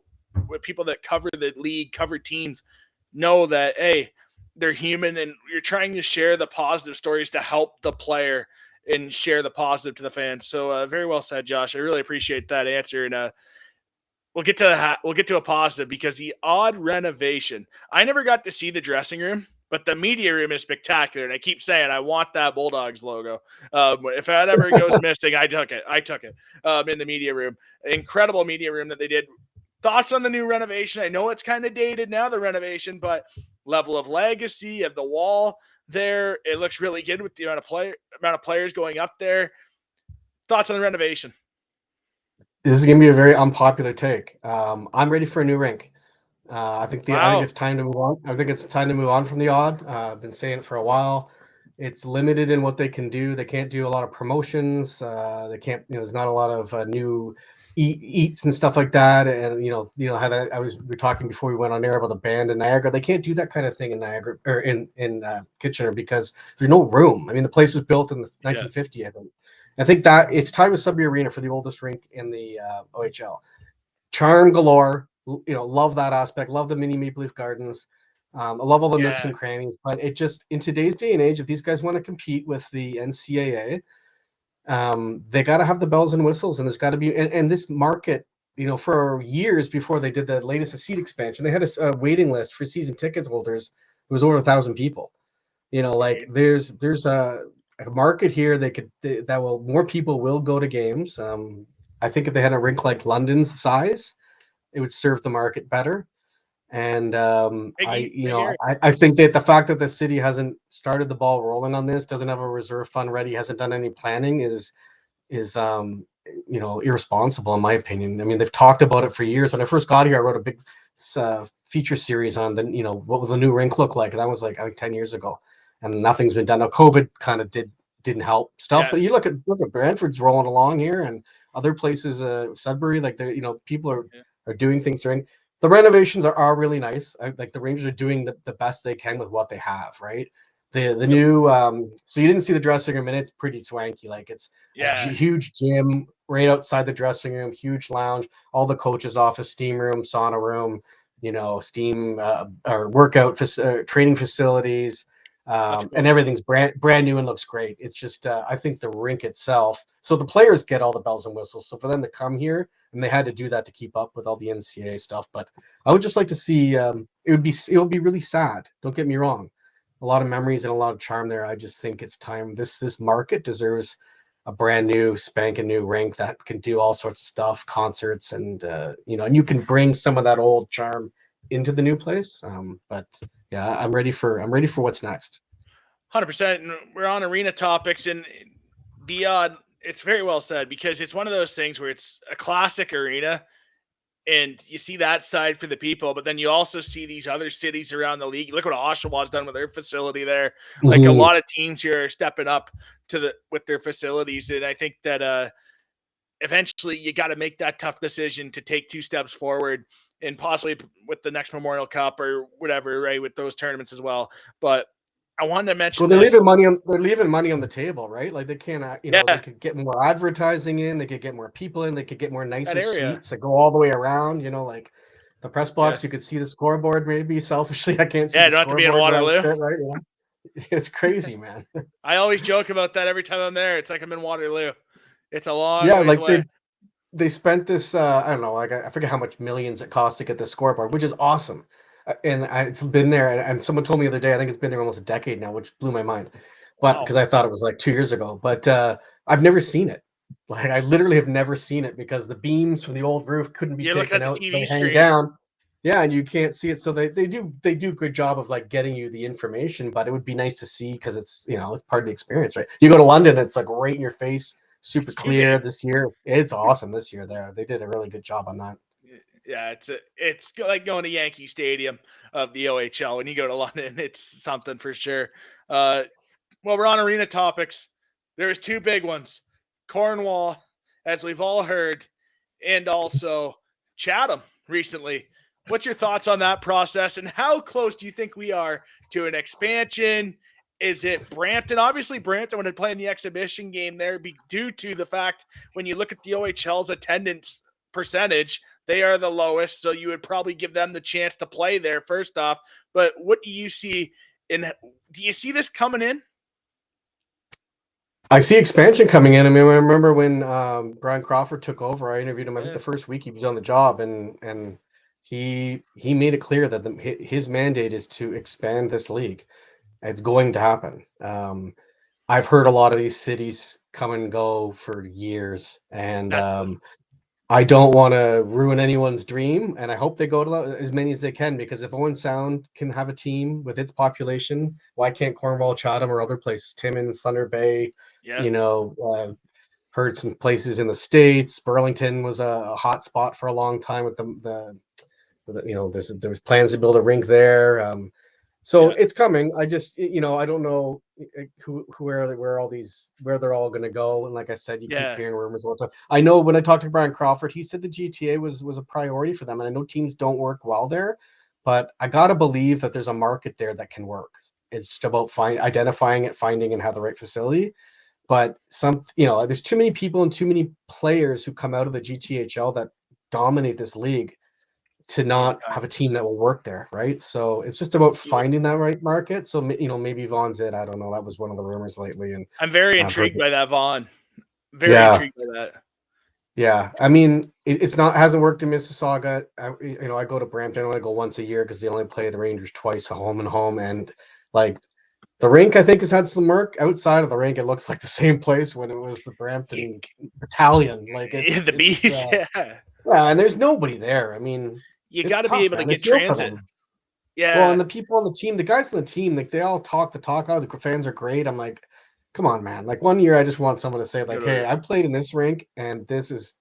what people that cover the league, cover teams, know that, hey, they're human and you're trying to share the positive stories to help the player and share the positive to the fans. So very well said, Josh. I really appreciate that answer. And we'll get to a positive, because the odd renovation, I never got to see the dressing room, but the media room is spectacular. And I keep saying, I want that Bulldogs logo. If that ever goes missing, I took it in the media room. Incredible media room that they did. Thoughts on the new renovation? I know it's kind of dated now, the renovation, but level of legacy of the wall there, it looks really good with the amount of players going up there. Thoughts on the renovation? This is going to be a very unpopular take. I'm ready for a new rink. I think it's time to move on. I think it's time to move on from the odd. I've been saying it for a while. It's limited in what they can do. They can't do a lot of promotions. They can't. There's not a lot of new eats and stuff like that. And we were talking before we went on air about the band in Niagara. They can't do that kind of thing in Niagara or in Kitchener because there's no room. I mean, the place was built in 1950, I think. I think that it's time to sub the arena for the oldest rink in the OHL. Charm galore. Love that aspect. Love the mini Maple Leaf Gardens. I love all the nooks and crannies. But it just, in today's day and age, if these guys want to compete with the NCAA, they got to have the bells and whistles, and there's got to be. And this market, for years before they did the latest seat expansion, they had a waiting list for season ticket holders. It was over 1,000 people. There's a market here. More people will go to games. I think if they had a rink like London's size, it would serve the market better. And I think that the fact that the city hasn't started the ball rolling on this, doesn't have a reserve fund ready, hasn't done any planning is irresponsible in my opinion. I mean, they've talked about it for years. When I first got here, I wrote a big feature series on what will the new rink look like, and that was like I think 10 years ago, and nothing's been done. Now COVID kind of didn't help stuff, but you look at Brantford's rolling along here, and other places, Sudbury, like people are doing things during. The renovations are really nice. Like the Rangers are doing the best they can with what they have, right? The new so you didn't see the dressing room, and it's pretty swanky. Like it's a huge gym right outside the dressing room, huge lounge, all the coaches' office, steam room, sauna room, steam or workout training facilities, and everything's brand new and looks great. It's just I think the rink itself. So the players get all the bells and whistles. So for them to come here, and they had to do that to keep up with all the NCAA stuff. But I would just like to see. It would be really sad. Don't get me wrong. A lot of memories and a lot of charm there. I just think it's time. This market deserves a brand new, spanking new rink that can do all sorts of stuff, concerts, and and you can bring some of that old charm into the new place. But yeah, I'm ready for what's next. 100%. And we're on arena topics, and the it's very well said, because it's one of those things where it's a classic arena and you see that side for the people, but then you also see these other cities around the league. Look what Oshawa's done with their facility there. Like a lot of teams here are stepping up with their facilities. And I think that eventually you got to make that tough decision to take 2 steps forward, and possibly with the next Memorial Cup or whatever, right, with those tournaments as well. But I wanted to mention. Well, they're leaving money on the table, right? Like they can't, they could get more advertising in, they could get more people in, they could get more nicer suites that go all the way around. Like the press box, you could see the scoreboard. Maybe selfishly, I can't see. Yeah, don't have to be in Waterloo, right? It's crazy, man. I always joke about that every time I'm there. It's like I'm in Waterloo. It's a long ways away. They spent this. I don't know. Like I forget how much millions it cost to get the scoreboard, which is awesome. And it's been there, and someone told me the other day, I think it's been there almost a decade now, which blew my mind. But because I thought it was like 2 years ago, but I've never seen it. Like I literally have never seen it because the beams from the old roof couldn't be You look taken at out, the so TV they hang screen. down. Yeah, and you can't see it. So they do a good job of like getting you the information, but it would be nice to see because it's it's part of the experience, right? You go to London, it's like right in your face, super It's too clear. big. This year, it's awesome. This year, they did a really good job on that. Yeah, it's like going to Yankee Stadium of the OHL. When you go to London, it's something for sure. Well, we're on arena topics. There's two big ones: Cornwall, as we've all heard, and also Chatham recently. What's your thoughts on that process, and how close do you think we are to an expansion? Is it Brampton? Obviously, Brampton would play in the exhibition game there, be due to the fact when you look at the OHL's attendance percentage, they are the lowest, so you would probably give them the chance to play there first off. But what do you see do you see this coming in? I see expansion coming in. I mean, I remember when Brian Crawford took over. I interviewed him. I think the first week he was on the job, and he made it clear that his mandate is to expand this league. It's going to happen. I've heard a lot of these cities come and go for years, and I don't want to ruin anyone's dream, and I hope they go to as many as they can, because if Owen Sound can have a team with its population, why can't Cornwall, Chatham, or other places, Timmins, Thunder Bay, heard some places in the States. Burlington was a hot spot for a long time with there's plans to build a rink there. So it's coming. I just, I don't know where they're all going to go. And like I said, you keep hearing rumors all the time. I know when I talked to Brian Crawford, he said the GTA was a priority for them. And I know teams don't work well there, but I got to believe that there's a market there that can work. It's just about identifying it, finding and have the right facility. But there's too many people and too many players who come out of the GTHL that dominate this league to not have a team that will work there, right? So it's just about finding that right market. So maybe Vaughn's it. I don't know. That was one of the rumors lately, and I'm very intrigued by that, Vaughn. Very intrigued by that. Yeah, I mean, hasn't worked in Mississauga. I go to Brampton. I only go once a year because they only play the Rangers twice, home and home, and like the rink, I think, has had some work. Outside of the rink, it looks like the same place when it was the Brampton Battalion. Like the Bees, yeah, and there's nobody there. I mean, you got to be able to get transit. Yeah. Well, and the people on the team, the guys on the team, like they all talk the talk. Oh, the fans are great. I'm like, come on, man. Like one year, I just want someone to say, like, hey, I played in this rink, and this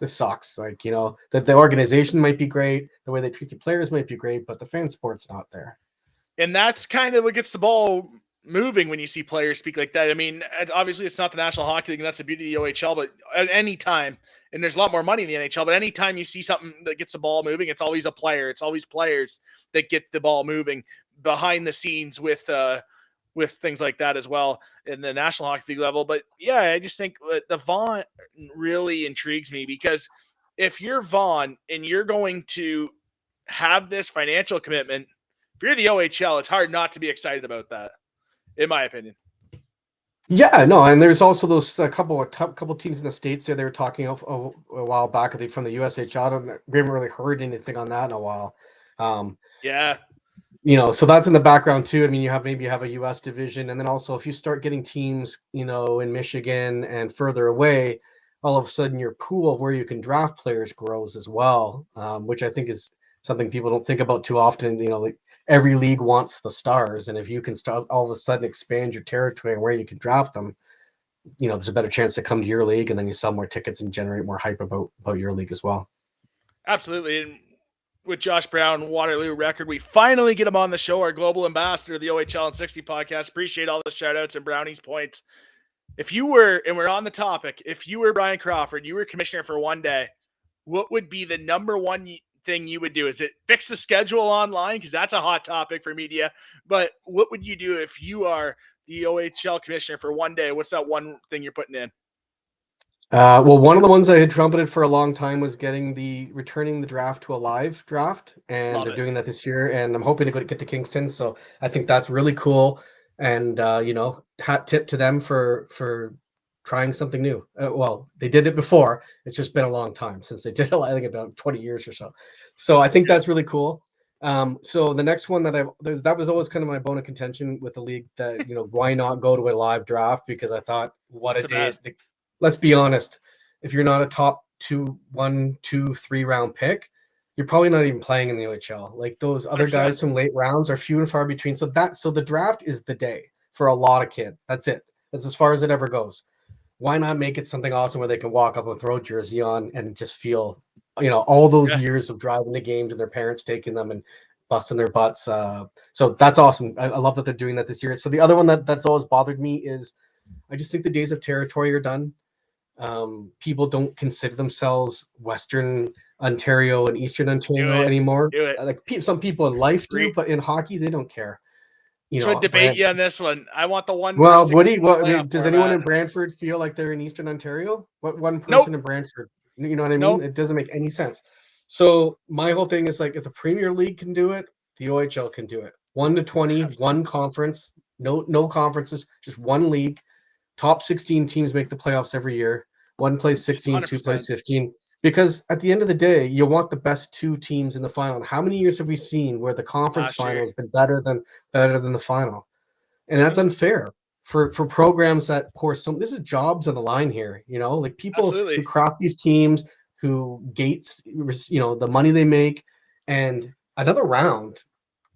sucks. Like, that the organization might be great, the way they treat the players might be great, but the fan support's not there. And that's kind of what gets the ball moving when you see players speak like that. I mean, obviously it's not the National Hockey League, and that's the beauty of the OHL, but at any time, and there's a lot more money in the NHL, but anytime you see something that gets the ball moving, it's always a player. It's always players that get the ball moving behind the scenes with things like that as well in the National Hockey League level. But yeah, I just think the Vaughn really intrigues me, because if you're Vaughn and you're going to have this financial commitment, if you're the OHL, it's hard not to be excited about that, in my opinion. Yeah, no, and there's also those couple teams in the States there. They were talking a while back from the USHL. We haven't really heard anything on that in a while. So that's in the background too. I mean, you have a US division, and then also if you start getting teams, in Michigan and further away, all of a sudden your pool of where you can draft players grows as well, which I think is something people don't think about too often. Like every league wants the stars, and if you can start all of a sudden expand your territory and where you can draft them, there's a better chance to come to your league, and then you sell more tickets and generate more hype about your league as well. Absolutely. And with Josh Brown, Waterloo Record, we finally get him on the show, our global ambassador of the OHL and 60 podcast. Appreciate all the shout outs and brownies points. If you were, and we're on the topic, if you were Brian Crawford, you were commissioner for one day, what would be the number one thing you would do? Is it fix the schedule online? Because that's a hot topic for media. But what would you do if you are the OHL commissioner for one day? What's that one thing you're putting in? Well, one of the ones I had trumpeted for a long time was returning the draft to a live draft, and they're doing that this year, and I'm hoping to get to Kingston. So I think that's really cool. And, hat tip to them for trying something new. Well, they did it before. It's just been a long time since they did it. I think about 20 years or so. So I think that's really cool. So the next one that was always kind of my bone of contention with the league, that, why not go to a live draft? Because I thought, what a day. Let's be honest. if you're not a top 1, 2, 3 round pick, you're probably not even playing in the OHL. Like those other 100%. guys from late rounds are few and far between. So the draft is the day for a lot of kids. That's it. That's as far as it ever goes. Why not make it something awesome where they can walk up with road jersey on and just feel, all those years of driving to games and their parents taking them and busting their butts. So that's awesome. I love that they're doing that this year. So the other one that's always bothered me is I just think the days of territory are done. People don't consider themselves Western Ontario and Eastern Ontario anymore. Like some people in life do, but in hockey, they don't care. So debate you on this one. I want the one. Well, does anyone in Brantford feel like they're in Eastern Ontario? What one person in Brantford? You know what I mean? It doesn't make any sense. So my whole thing is like, if the Premier League can do it, the OHL can do it. 1 to 20, one conference, no conferences, just one league. Top 16 teams make the playoffs every year. One plays 16, 2 plays 15. Because at the end of the day, you want the best 2 teams in the final. And how many years have we seen where the conference final has been better than the final? And that's unfair for programs that pour some. This is jobs on the line here, like people who craft these teams, who gates, the money they make, and another round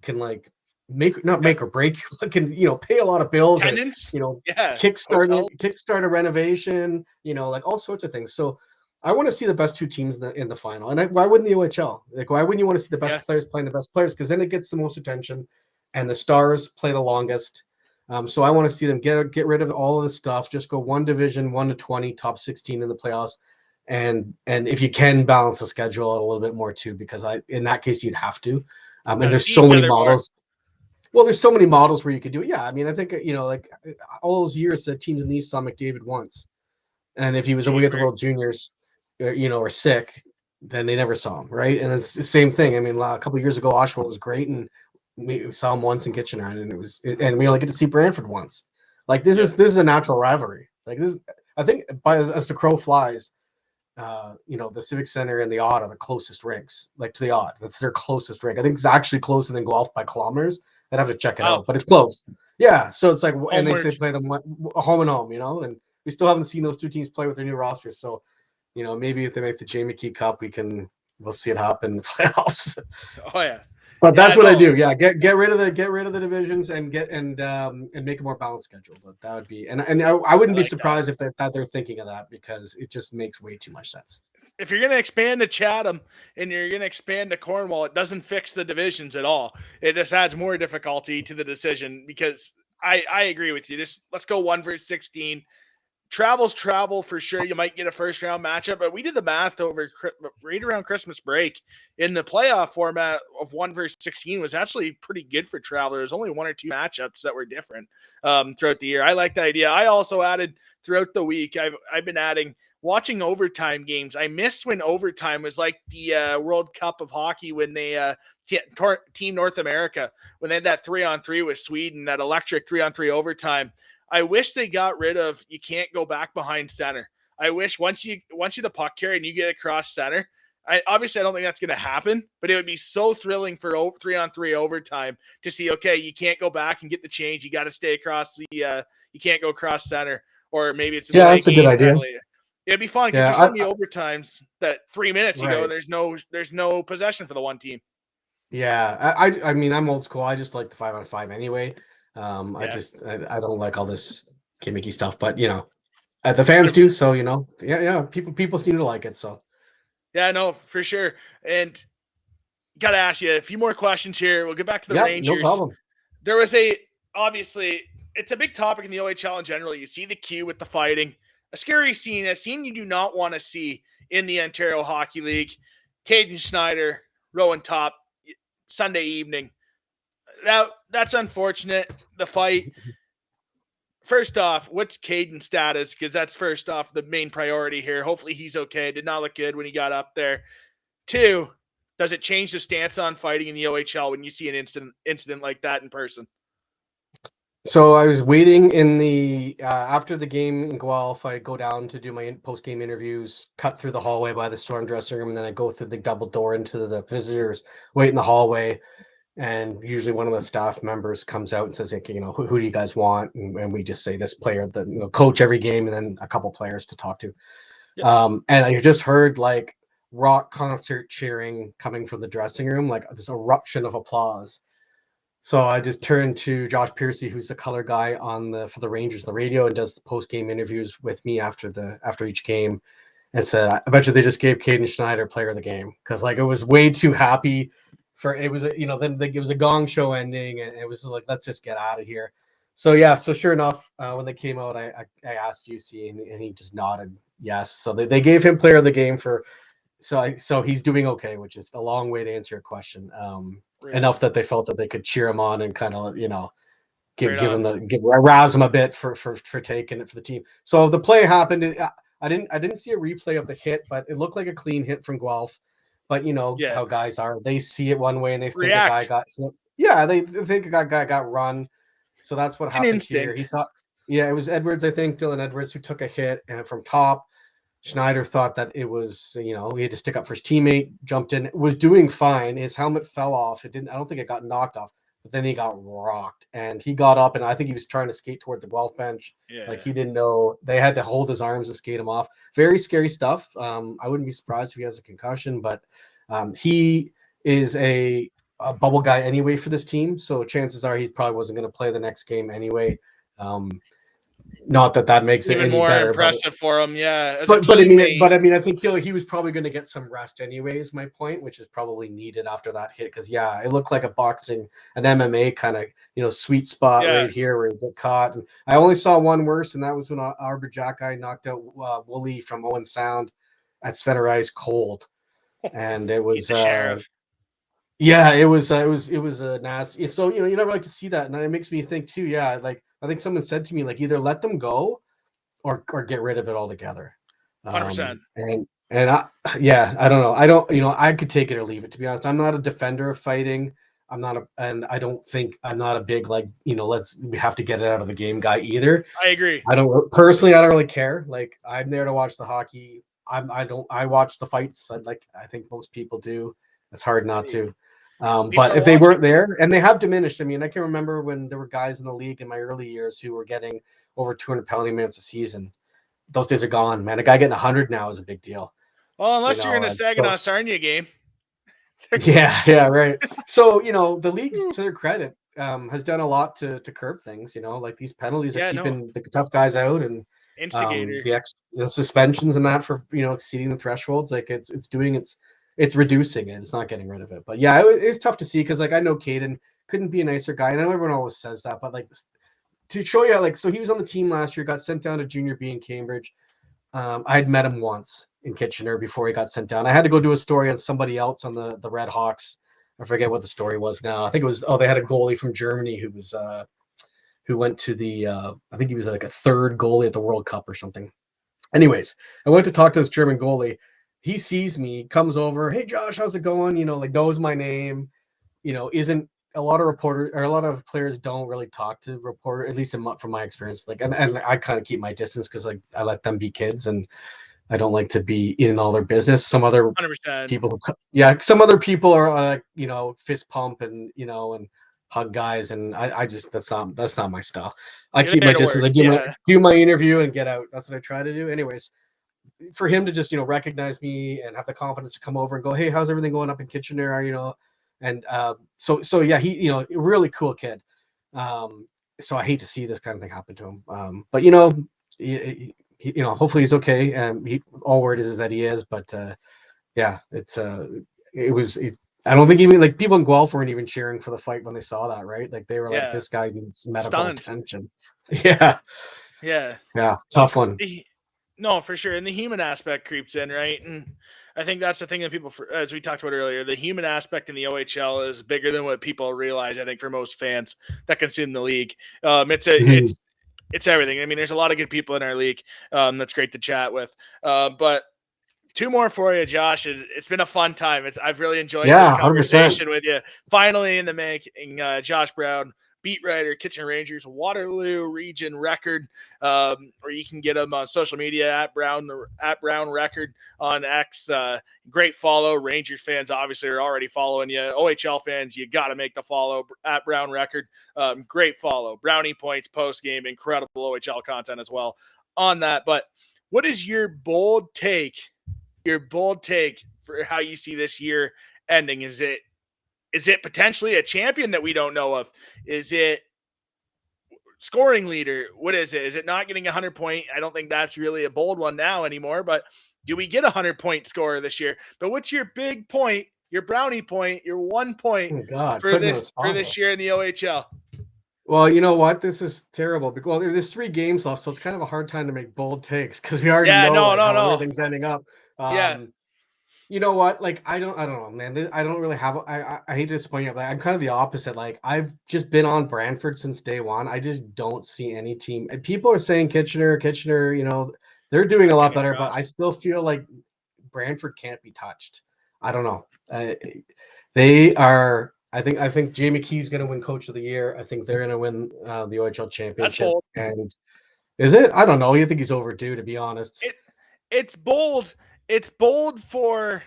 can not make or break, but can pay a lot of bills, attendance, kickstart a renovation, like all sorts of things. So I want to see the best 2 teams in the final. And why wouldn't the OHL? Like, why wouldn't you want to see the best players playing the best players? Because then it gets the most attention, and the stars play the longest. So I want to see them get rid of all of the stuff. Just go one division, 1 to 20, top 16 in the playoffs, and if you can balance the schedule a little bit more too, because in that case you'd have to. And there's so many models. Well, there's so many models where you could do it. Yeah, I mean, I think like all those years the teams in the East saw McDavid once, and if he was away at the World Juniors, or sick, then they never saw him, right? And it's the same thing. I mean, a couple of years ago, Oshawa was great, and we saw him once in Kitchener, and we only get to see Brantford once. Like this is a natural rivalry. Like this, I think, as the crow flies, the Civic Center and the Odd are the closest rinks, like to the Odd. That's their closest rink. I think it's actually closer than Guelph by kilometers. I'd have to check it out, but it's close. Yeah, so it's like, and they say play them home and home, and we still haven't seen those 2 teams play with their new rosters. So, maybe if they make the Jamie Key Cup, we'll see it happen in the playoffs. Oh yeah, but that's what I do. Yeah, get rid of the divisions and make a more balanced schedule. But that would be, and I wouldn't be surprised if that they're thinking of that, because it just makes way too much sense. If you're going to expand to Chatham and you're going to expand to Cornwall, it doesn't fix the divisions at all. It just adds more difficulty to the decision, because I agree with you. Just let's go 1 versus 16. Travel's travel for sure. You might get a first round matchup, but we did the math over right around Christmas break in the playoff format of 1 versus 16 was actually pretty good for travel. There's only 1 or 2 matchups that were different throughout the year. I like the idea. I also added throughout the week, I've been adding watching overtime games. I missed when overtime was like the World Cup of hockey when they Team North America, when they had that 3-on-3 with Sweden, that electric 3-on-3 overtime. I wish they got rid of, you can't go back behind center. I wish once you the puck carry and you get across center, obviously I don't think that's going to happen, but it would be so thrilling for 3-on-3 overtime to see, okay, you can't go back and get the change. You got to stay across you can't go across center, or maybe it's that's a good idea. It'd be fun because there's so many overtimes that 3 minutes you go and there's no possession for the one team. Yeah, I mean, I'm old school. I just like the 5-on-5 anyway. I don't like all this gimmicky stuff, but the fans do. So people seem to like it. So yeah, no, for sure. And gotta ask you a few more questions here. We'll get back to the Rangers. No problem. There was obviously it's a big topic in the OHL in general. You see the queue with the fighting, a scary scene, a scene you do not want to see in the Ontario Hockey League. Caden Schneider, Rowan Top, Sunday evening. That's unfortunate. The fight. First off, what's Caden's status? Because that's first off the main priority here. Hopefully he's okay. Did not look good when he got up there. 2, does it change the stance on fighting in the OHL when you see an incident like that in person? So I was waiting in the after the game in Guelph. I go down to do my post-game interviews, cut through the hallway by the Storm dressing room, and then I go through the double door into the visitors, wait in the hallway. And usually one of the staff members comes out and says, like, who do you guys want? And we just say this player, the coach every game, and then a couple players to talk to. Yep. And I just heard like rock concert cheering coming from the dressing room, like this eruption of applause. So I just turned to Josh Piercy, who's the color guy for the Rangers on the radio and does the post game interviews with me after each game, and said, "I bet you they just gave Caden Schneider player of the game because like it was way too happy for it was then it was a gong show ending and it was just like let's just get out of here." So yeah, so sure enough, when they came out, I asked Juicy and he just nodded yes. So they gave him player of the game for so he's doing okay, which is a long way to answer your question. Enough that they felt that they could cheer him on and kind of rouse him a bit for taking it for the team. So the play happened. I didn't see a replay of the hit, but it looked like a clean hit from Guelph. But how guys are, they see it one way and they think a guy got hit. Yeah, they think a guy got run. So that's what happened here. He thought, it was Edwards, I think, Dylan Edwards, who took a hit and from top. Schneider thought that it was, he had to stick up for his teammate, jumped in, was doing fine. His helmet fell off. I don't think it got knocked off, but then he got rocked and he got up and I think he was trying to skate toward the Guelph bench. Yeah. Like he didn't know they had to hold his arms and skate him off. Very scary stuff. I wouldn't be surprised if he has a concussion, but he is a bubble guy anyway for this team. So chances are he probably wasn't going to play the next game anyway. Not that makes it even any more better, impressive for him. Yeah. But I mean, I think he was probably going to get some rest anyways, my point, which is probably needed after that hit. Cause it looked like an MMA kind of, sweet spot right here where he got caught. And I only saw one worse. And that was when Arbor Jack guy knocked out Woolley from Owen Sound at center ice cold. And it was, it was a nasty. So, you never like to see that. And it makes me think too. Yeah. Like, I think someone said to me, like, either let them go or get rid of it altogether. 100%. And I don't know. I could take it or leave it, to be honest. I'm not a defender of fighting. And I don't think I'm not a big, like, we have to get it out of the game guy either. I agree. I don't really care. Like, I'm there to watch the hockey. I watch the fights. I think most people do. It's hard not to. But if they weren't there, and they have diminished, I mean, I can remember when there were guys in the league in my early years who were getting over 200 penalty minutes a season. Those days are gone, man. A guy getting 100 now is a big deal. Well, unless you're in a Saginaw Sarnia game. Yeah, right. So, the leagues, to their credit, has done a lot to curb things, like these penalties are keeping the tough guys out and instigator. The suspensions and that for, exceeding the thresholds. Like it's reducing it. It's not getting rid of it. But yeah, it's tough to see because like I know Caden couldn't be a nicer guy. And I know everyone always says that, but like to show you, like, so he was on the team last year, got sent down to junior B in Cambridge. I had met him once in Kitchener before he got sent down. I had to go do a story on somebody else on the Red Hawks. I forget what the story was now. I think it was, they had a goalie from Germany who was, who went to the, I think he was like a third goalie at the World Cup or something. Anyways, I went to talk to this German goalie. He sees me, comes over. Hey, Josh, how's it going? Knows my name. Isn't a lot of reporters or a lot of players don't really talk to reporter, at least from my experience. Like, and I kind of keep my distance because like I let them be kids and I don't like to be in all their business. Some other 100%. people, some other people are fist pump and and hug guys, and I just that's not my style. I keep my distance. I do my interview and get out. That's what I try to do. Anyways, for him to just recognize me and have the confidence to come over and go, hey, how's everything going up in Kitchener? And so yeah, he a really cool kid. So I hate to see this kind of thing happen to him. But hopefully he's okay. All word is that he is. But yeah, I don't think even like people in Guelph weren't even cheering for the fight when they saw that, right? Like they were like, this guy needs medical attention. Yeah, tough one. No, for sure. And the human aspect creeps in, right? And I think that's the thing that people, as we talked about earlier, the human aspect in the OHL is bigger than what people realize, I think, for most fans that consume the league. It's everything. I mean, there's a lot of good people in our league. That's great to chat with. But two more for you, Josh. It's been a fun time. I've really enjoyed this conversation 100%. With you. Finally in the making, Josh Brown, beat writer, Kitchener Rangers, Waterloo Region Record, or you can get him on social media at Brown Record on X. Great follow. Rangers fans obviously are already following you. OHL fans, you got to make the follow at Brown Record. Great follow. Brownie points post game, incredible OHL content as well on that. But What is your bold take? Your bold take for how you see this year ending? Is it potentially a champion that we don't know of? Is it scoring leader? What is it? Is it not getting 100 point? I don't think that's really a bold one now anymore, but do we get 100-point scorer this year? But what's your big point, your brownie point, your 1 point for this year in the OHL? Well, you know what? This is terrible. Well, there's 3 games left, so it's kind of a hard time to make bold takes because we already know how everything's ending up. You know what? Like, I don't know, man. I don't really have. I hate to disappoint you, but I'm kind of the opposite. Like, I've just been on Brantford since day one. I just don't see any team. And people are saying Kitchener. You know, they're doing a lot better, but I still feel like Brantford can't be touched. I don't know. They are. I think Jamie Key's going to win Coach of the Year. I think they're going to win the OHL championship. And is it? I don't know. You think he's overdue, to be honest? It's bold. It's bold for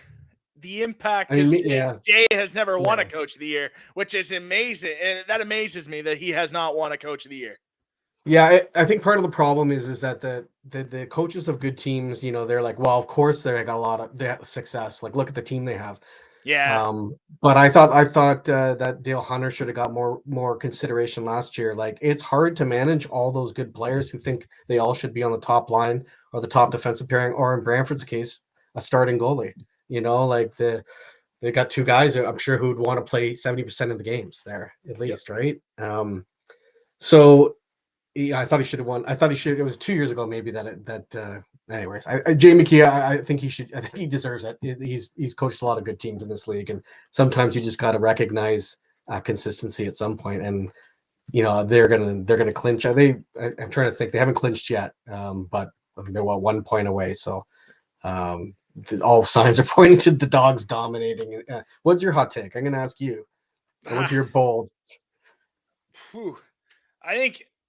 the impact. Jay has never won a Coach of the Year, which is amazing. And that amazes me that he has not won a Coach of the Year. Yeah, I think part of the problem is that the coaches of good teams, you know, they're like, well, of course they got a lot of success. Like, look at the team they have. Yeah. But I thought that Dale Hunter should have got more consideration last year. Like, it's hard to manage all those good players who think they all should be on the top line or the top defensive pairing, or in Brantford's case, a starting goalie. You know, like they got 2 guys I'm sure who would want to play 70% of the games there at least, right? So yeah, I thought he should have won. I thought he should. It was 2 years ago, maybe anyways, Jamie Key, I think he should. I think he deserves it. He's coached a lot of good teams in this league, and sometimes you just got to recognize consistency at some point. And you know they're gonna clinch. I'm trying to think. They haven't clinched yet, but I think they're 1 point away. So all signs are pointing to the Dogs dominating. What's your hot take? I'm gonna ask you. What's your bold?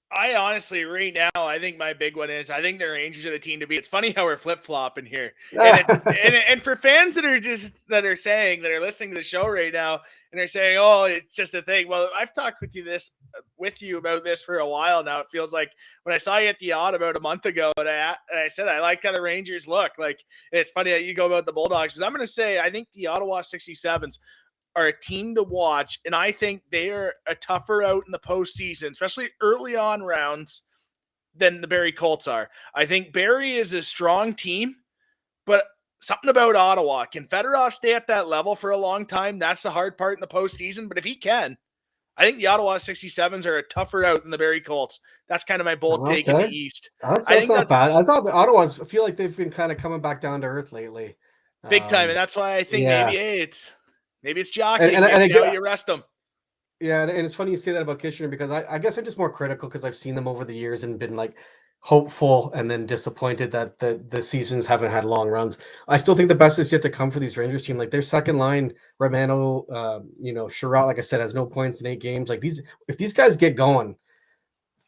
I honestly, right now, I think my big one is I think the Rangers are the team to beat. It's funny how we're flip flopping here, and for fans that are listening to the show right now and they're saying, "Oh, it's just a thing." Well, I've talked with you about this for a while now. It feels like when I saw you at the Odd about a month ago, and I said I like how the Rangers look. Like, it's funny that you go about the Bulldogs, but I'm going to say I think the Ottawa 67s are a team to watch, and I think they are a tougher out in the postseason, especially early on rounds, than the Barrie Colts are. I think Barrie is a strong team, but something about Ottawa. Can Fedorov stay at that level for a long time? That's the hard part in the postseason, but if he can, I think the Ottawa 67s are a tougher out than the Barrie Colts. That's kind of my bold take in the East. That's not bad. I thought the Ottawas, I feel like they've been kind of coming back down to earth lately. Big time, and that's why I think maybe it's jockeying. And you rest them. Yeah, and it's funny you say that about Kitchener because I guess I'm just more critical because I've seen them over the years and been like hopeful and then disappointed that the seasons haven't had long runs. I still think the best is yet to come for these Rangers team. Like their second line, Romano, Sherratt, like I said, has no points in 8 games. Like if these guys get going,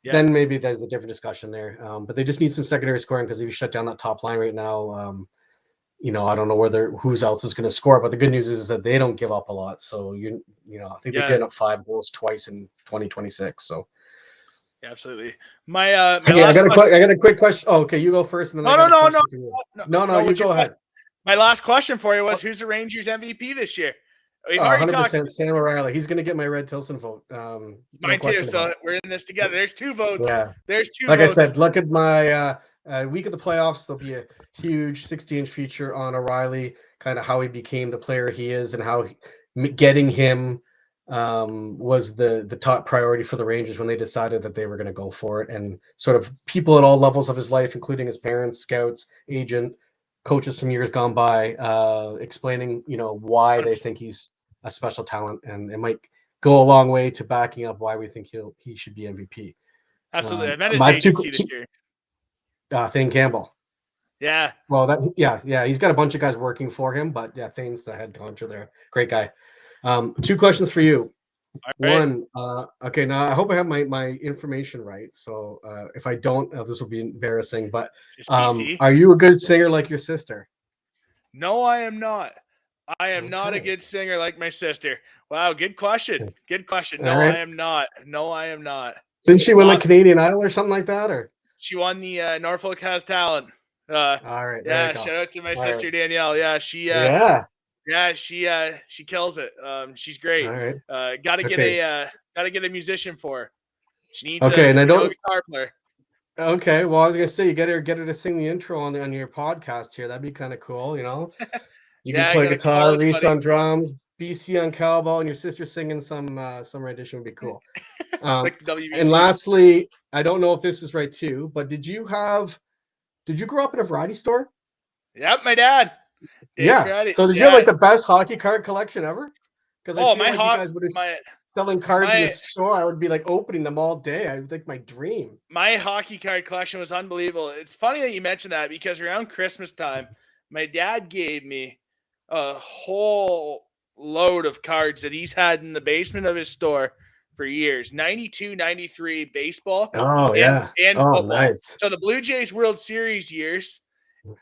then maybe there's a different discussion there. But they just need some secondary scoring because if you shut down that top line right now, I don't know who's else is going to score, but the good news is that they don't give up a lot. So I think they're getting up 5 goals twice in 2026. So yeah, absolutely. I got a quick question. Oh, okay, you go first, and then no, you go ahead. My last question for you was, who's the Rangers MVP this year? We've already 100% Sam O'Reilly. He's going to get my Red Tilson vote. Mine too. So we're in this together. There's 2 votes. Yeah. There's 2 like votes. I said, look at my week of the playoffs. There'll be a huge 60-inch feature on O'Reilly, kind of how he became the player he is and how getting him was the top priority for the Rangers when they decided that they were going to go for it, and sort of people at all levels of his life, including his parents, scouts, agent, coaches from years gone by, explaining, why they think he's a special talent, and it might go a long way to backing up why we think he should be MVP. Absolutely. I meant his agency this year. Thane Campbell. Yeah. Well, he's got a bunch of guys working for him, but yeah, Thane's the head honcho there. Great guy. 2 questions for you. Right. One, okay, now I hope I have my information right. So if I don't, this will be embarrassing, but are you a good singer like your sister? No, I am not. I am not a good singer like my sister. Wow, good question. Good question. No, I am not. No, I am not. Didn't she win like Canadian Idol or something like that? Or she won the Norfolk Has Talent. All right. There you go. Shout out to my All sister right. Danielle. Yeah, she kills it. She's great. All right. Gotta Okay. get a musician for her. She needs Okay, and I a don't. guitar player. Okay, well, I was gonna say you get her to sing the intro on your podcast here. That'd be kind of cool, you know. You can I play got a guitar, college Reese buddy. on drums, BC on cowbell, and your sister singing some rendition would be cool. Like the WBC. And lastly, I don't know if this is right too, but did you grow up in a variety store? Yep, my dad. Yeah. Friday. So did you have like the best hockey card collection ever? Because I feel like you guys would have selling cards in the store. I would be like opening them all day. I would think my dream. My hockey card collection was unbelievable. It's funny that you mentioned that because around Christmas time, my dad gave me a whole load of cards that he's had in the basement of his store for years. 92, 93 baseball. Oh, yeah. And football. Nice. So the Blue Jays World Series years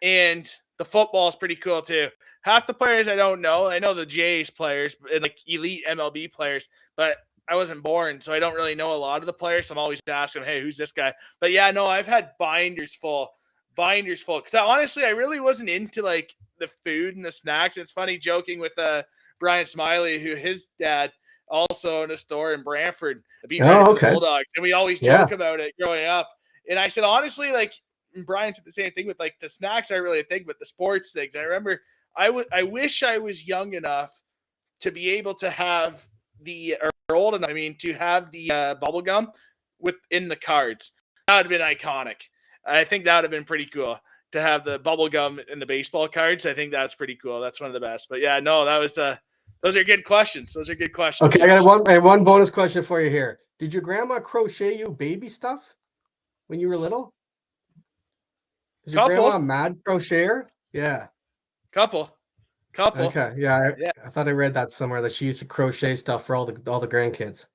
and the football is pretty cool too. Half the players I don't know. I know the Jays players and like elite MLB players, but I wasn't born, so I don't really know a lot of the players. So I'm always asking, hey, who's this guy? But yeah, no, I've had binders full. Because honestly, I really wasn't into like the food and the snacks. It's funny joking with Brian Smiley, who his dad also owned a store in Brantford, the Bulldogs, and we always joke about it growing up. And I said, honestly, like Brian said the same thing with like the snacks. I really think with the sports things. I remember I wish I was young enough to be able to have old enough, to have the bubble gum within the cards. That would have been iconic. I think that would have been pretty cool to have the bubble gum in the baseball cards. I think that's pretty cool. That's one of the best. But yeah, no, that was those are good questions. Okay, I got one bonus question for you here. Did your grandma crochet you baby stuff when you were little? Is your grandma a mad crocheter? Yeah. Couple. Okay. Yeah, I thought I read that somewhere that she used to crochet stuff for all the grandkids.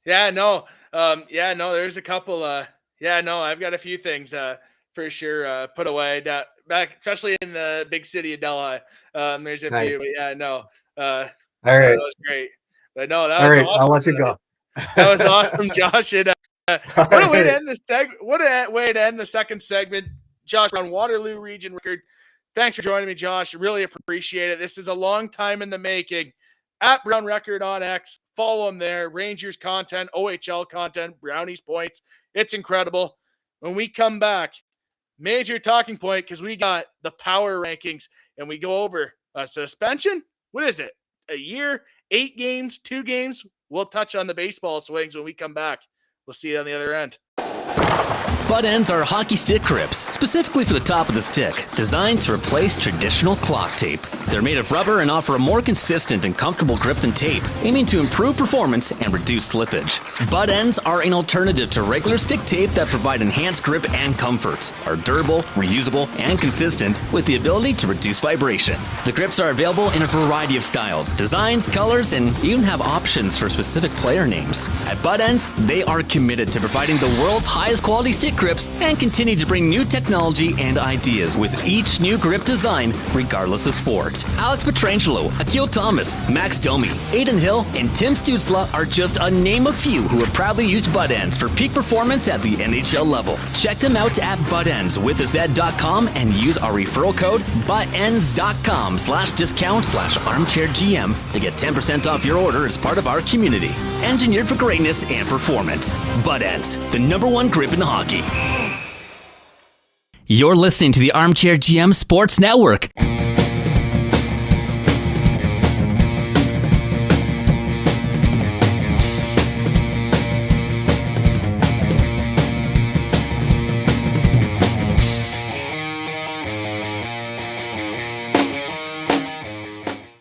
Yeah, no. There's a couple I've got a few things for sure put away back, especially in the big city of Delhi. There's a few, but yeah, no. All right. That was great. But no, that was awesome. I'll let you go. That was awesome, Josh. And what a way to end the the second segment. Josh Brown, Waterloo Region record. Thanks for joining me, Josh. Really appreciate it. This is a long time in the making. At Brown Record on X. Follow him there. Rangers content, OHL content, Brownies points. It's incredible. When we come back, major talking point because we got the power rankings and we go over a suspension. What is it? A year, 8 games, 2 games. We'll touch on the baseball swings when we come back. We'll see you on the other end. Butt ends are hockey stick grips, specifically for the top of the stick, designed to replace traditional clock tape. They're made of rubber and offer a more consistent and comfortable grip than tape, aiming to improve performance and reduce slippage. Butt ends are an alternative to regular stick tape that provide enhanced grip and comfort, are durable, reusable, and consistent with the ability to reduce vibration. The grips are available in a variety of styles, designs, colors, and even have options for specific player names. At Butt Ends, they are committed to providing the world's highest quality stick grips and continue to bring new technology and ideas with each new grip design, regardless of sport. Alex Petrangelo, Akil Thomas, Max Domi, Aiden Hill, and Tim Stutzla are just a name of few who have proudly used Butt Ends for peak performance at the NHL level. Check them out at buttendswithaz.com and use our referral code buttends.com/discount/armchairgm to get 10% off your order as part of our community. Engineered for greatness and performance. Butt Ends, the #1 grip in hockey. You're listening to the Armchair GM Sports Network.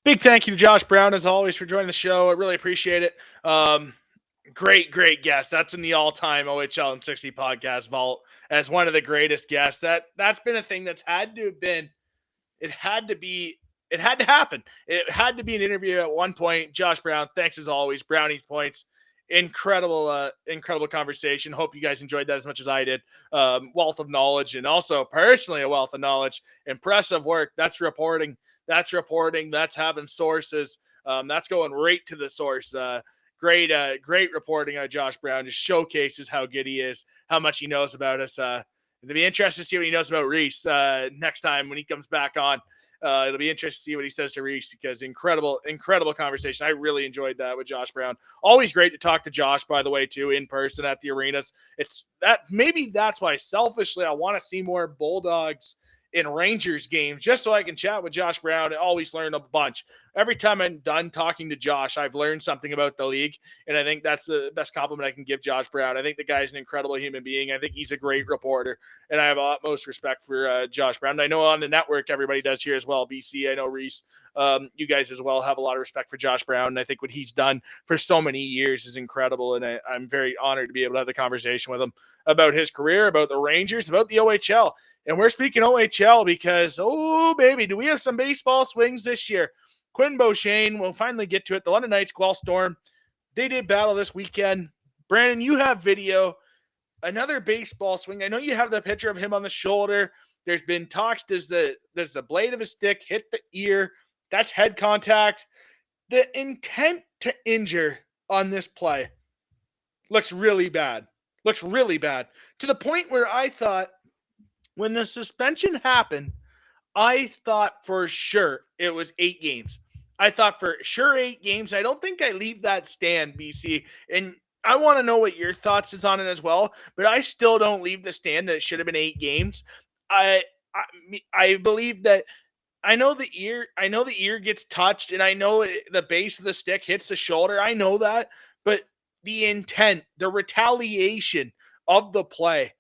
Big thank you to Josh Brown, as always, for joining the show. I really appreciate it. Great guest. That's in the all-time OHL and 60 podcast vault as one of the greatest guests. That's been a thing that's had to have been. It had to happen. It had to be an interview at one point. Josh Brown, thanks as always. Brownies points. Incredible conversation. Hope you guys enjoyed that as much as I did. Wealth of knowledge, and also personally a wealth of knowledge. Impressive work. That's reporting. That's having sources. That's going right to the source. Great reporting on Josh Brown. Just showcases how good he is, how much he knows about us. It'll be interesting to see what he knows about Reese next time when he comes back on. It'll be interesting to see what he says to Reese, because incredible conversation. I really enjoyed that with Josh Brown. Always great to talk to Josh, by the way, too, in person at the arenas. Maybe that's why selfishly I want to see more Bulldogs in Rangers games, just so I can chat with Josh Brown and always learn a bunch. Every time I'm done talking to Josh, I've learned something about the league, and I think that's the best compliment I can give Josh Brown. I think the guy's an incredible human being. I think he's a great reporter, and I have utmost respect for Josh Brown. And I know on the network everybody does here as well. BC, I know Reese, you guys as well have a lot of respect for Josh Brown, and I think what he's done for so many years is incredible, and I'm very honored to be able to have the conversation with him about his career, about the Rangers, about the OHL. And we're speaking OHL because, oh, baby, do we have some baseball swings this year. Quinn Beauchesne, we'll finally get to it. The London Knights, Guelph Storm, they did battle this weekend. Brandon, you have video. Another baseball swing. I know you have the picture of him on the shoulder. There's been talks. Does the blade of his stick hit the ear? That's head contact. The intent to injure on this play looks really bad. To the point where I thought, when the suspension happened, I thought for sure it was 8 games. I thought for sure 8 games. I don't think I leave that stand, BC. And I want to know what your thoughts is on it as well. But I still don't leave the stand that it should have been 8 games. I believe that I know the ear gets touched, and I know the base of the stick hits the shoulder. I know that. But the intent, the retaliation of the play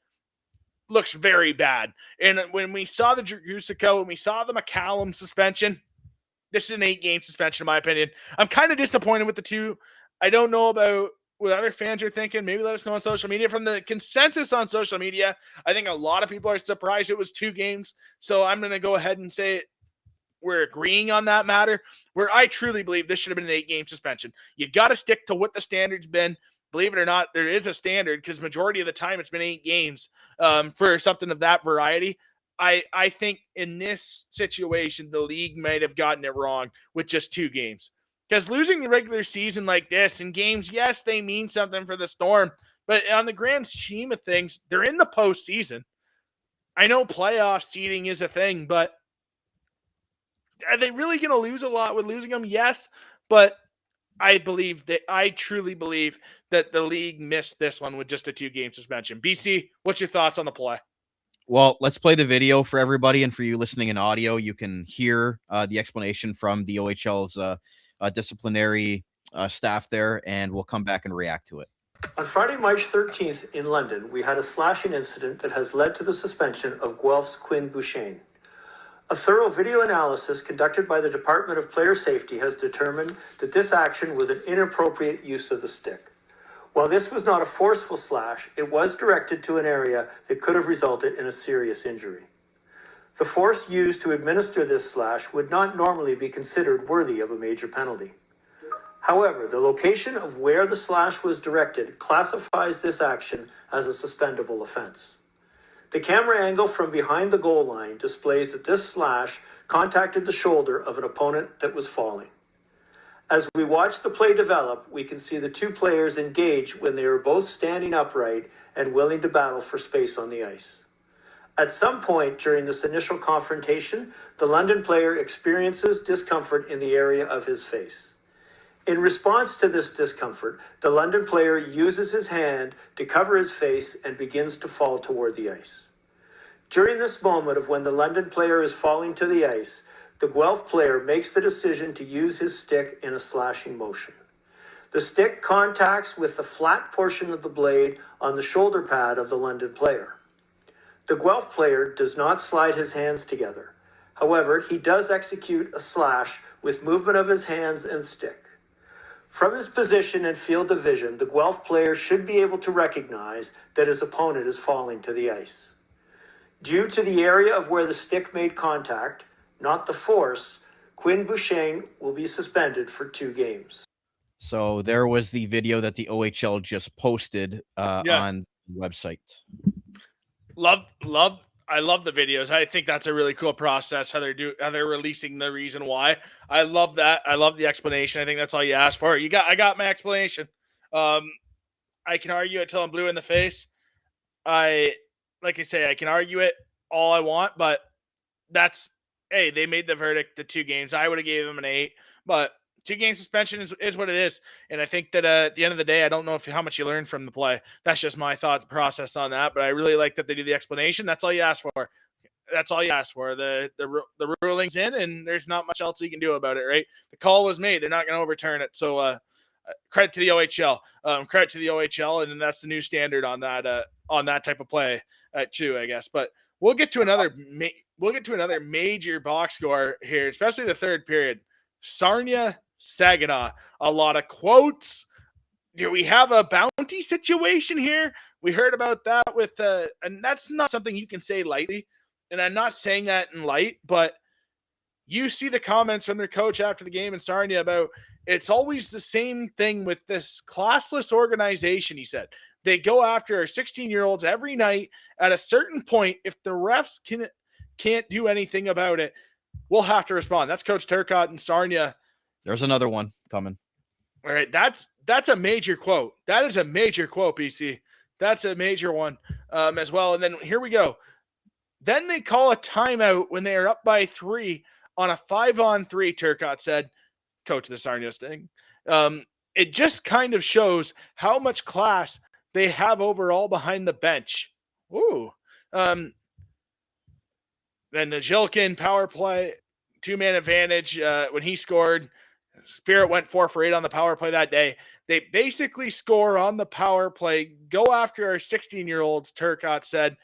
looks very bad. And when we saw the Dragusico, when we saw the McCallum suspension, this is an 8-game suspension, in my opinion. I'm kind of disappointed with the 2. I don't know about what other fans are thinking. Maybe let us know on social media. From the consensus on social media, I think a lot of people are surprised it was 2 games. So I'm going to go ahead and say we're agreeing on that matter, where I truly believe this should have been an 8-game suspension. You got to stick to what the standard's been. Believe it or not, there is a standard, because majority of the time it's been 8 games for something of that variety. I think in this situation, the league might have gotten it wrong with just 2 games. Because losing the regular season like this in games, yes, they mean something for the Storm. But on the grand scheme of things, they're in the postseason. I know playoff seeding is a thing, but are they really going to lose a lot with losing them? Yes, but I truly believe that the league missed this one with just a 2-game suspension. BC, what's your thoughts on the play? Well, let's play the video for everybody, and for you listening in audio, you can hear the explanation from the OHL's disciplinary staff there, and we'll come back and react to it. On Friday, March 13th in London, we had a slashing incident that has led to the suspension of Guelph's Quinn Beauchesne. A thorough video analysis conducted by the Department of Player Safety has determined that this action was an inappropriate use of the stick. While this was not a forceful slash, it was directed to an area that could have resulted in a serious injury. The force used to administer this slash would not normally be considered worthy of a major penalty. However, the location of where the slash was directed classifies this action as a suspendable offense. The camera angle from behind the goal line displays that this slash contacted the shoulder of an opponent that was falling. As we watch the play develop, we can see the 2 players engage when they are both standing upright and willing to battle for space on the ice. At some point during this initial confrontation, the London player experiences discomfort in the area of his face. In response to this discomfort, the London player uses his hand to cover his face and begins to fall toward the ice. During this moment of when the London player is falling to the ice, the Guelph player makes the decision to use his stick in a slashing motion. The stick contacts with the flat portion of the blade on the shoulder pad of the London player. The Guelph player does not slide his hands together. However, he does execute a slash with movement of his hands and stick. From his position and field of vision, the Guelph player should be able to recognize that his opponent is falling to the ice. Due to the area of where the stick made contact, not the force, Quinn Beauchesne will be suspended for 2 games. So there was the video that the OHL just posted on the website. I love the videos. I think that's a really cool process, how they're releasing the reason why. I love that. I love the explanation. I think that's all you asked for. I got my explanation. I can argue until I'm blue in the face. I like I say, I can argue it all I want, but they made the verdict, the 2 games. I would have gave them an 8, but 2-game suspension is what it is. And I think that at the end of the day, I don't know how much you learned from the play. That's just my thought process on that, but I really like that they do the explanation. That's all you ask for. That's all you ask for. The ruling's in, and there's not much else you can do about it, right? The call was made. They're not going to overturn it. So credit to the OHL. Credit to the OHL, and then that's the new standard on that type of play too, I guess. But we'll get to another major box score here, especially the third period. Sarnia, Saginaw. A lot of quotes. Do we have a bounty situation here? We heard about that with and that's not something you can say lightly. And I'm not saying that in light, but you see the comments from their coach after the game in Sarnia about it's always the same thing with this classless organization, he said. They go after our 16-year-olds every night. At a certain point, if the refs can't do anything about it, we'll have to respond. That's Coach Turcotte in Sarnia. There's another one coming. All right, that's a major quote. That is a major quote, BC. That's a major one as well. And then here we go. Then they call a timeout when they are up by 3 on a 5-on-3, Turcotte said, coach of the Sarnia Sting. It just kind of shows how much class they have overall behind the bench. Ooh. Then the Jilkin power play, 2-man advantage when he scored. Spirit went 4 for 8 on the power play that day. They basically score on the power play, go after our 16-year-olds, Turcotte said.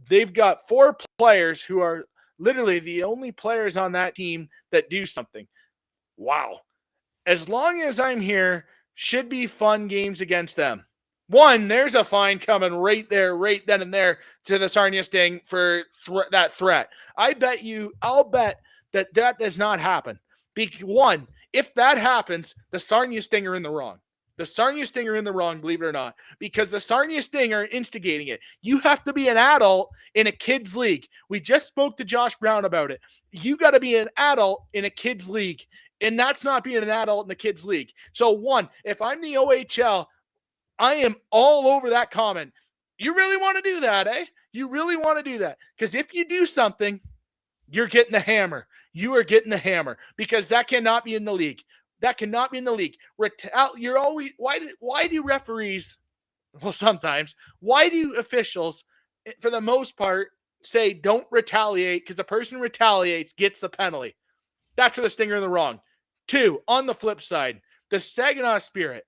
They've got 4 players who are literally the only players on that team that do something. Wow. As long as I'm here, should be fun games against them. 1, there's a fine coming right there, right then and there to the Sarnia Sting for that threat. I'll bet that does not happen. 1, if that happens, the Sarnia Sting are in the wrong. The Sarnia Sting are in the wrong, believe it or not, because the Sarnia Sting are instigating it. You have to be an adult in a kids' league. We just spoke to Josh Brown about it. You got to be an adult in a kids' league, and that's not being an adult in a kids' league. So 1, if I'm the OHL, I am all over that comment. You really want to do that, eh? You really want to do that? Because if you do something, you're getting the hammer. You are getting the hammer because that cannot be in the league. That cannot be in the league. You're always why do referees? Well, sometimes why do officials, for the most part, say don't retaliate because the person retaliates gets the penalty? That's where the Stinger in the wrong. 2, on the flip side, the Saginaw Spirit.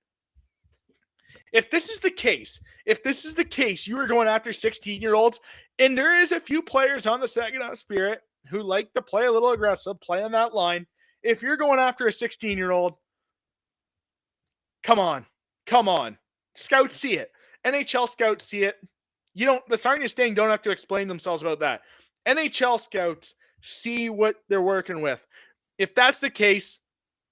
If this is the case, you are going after 16-year-olds, and there is a few players on the Saginaw Spirit who like to play a little aggressive, play on that line. If you're going after a 16-year-old, come on. Scouts see it. NHL scouts see it. The Sarnia Sting don't have to explain themselves about that. NHL scouts see what they're working with. If that's the case,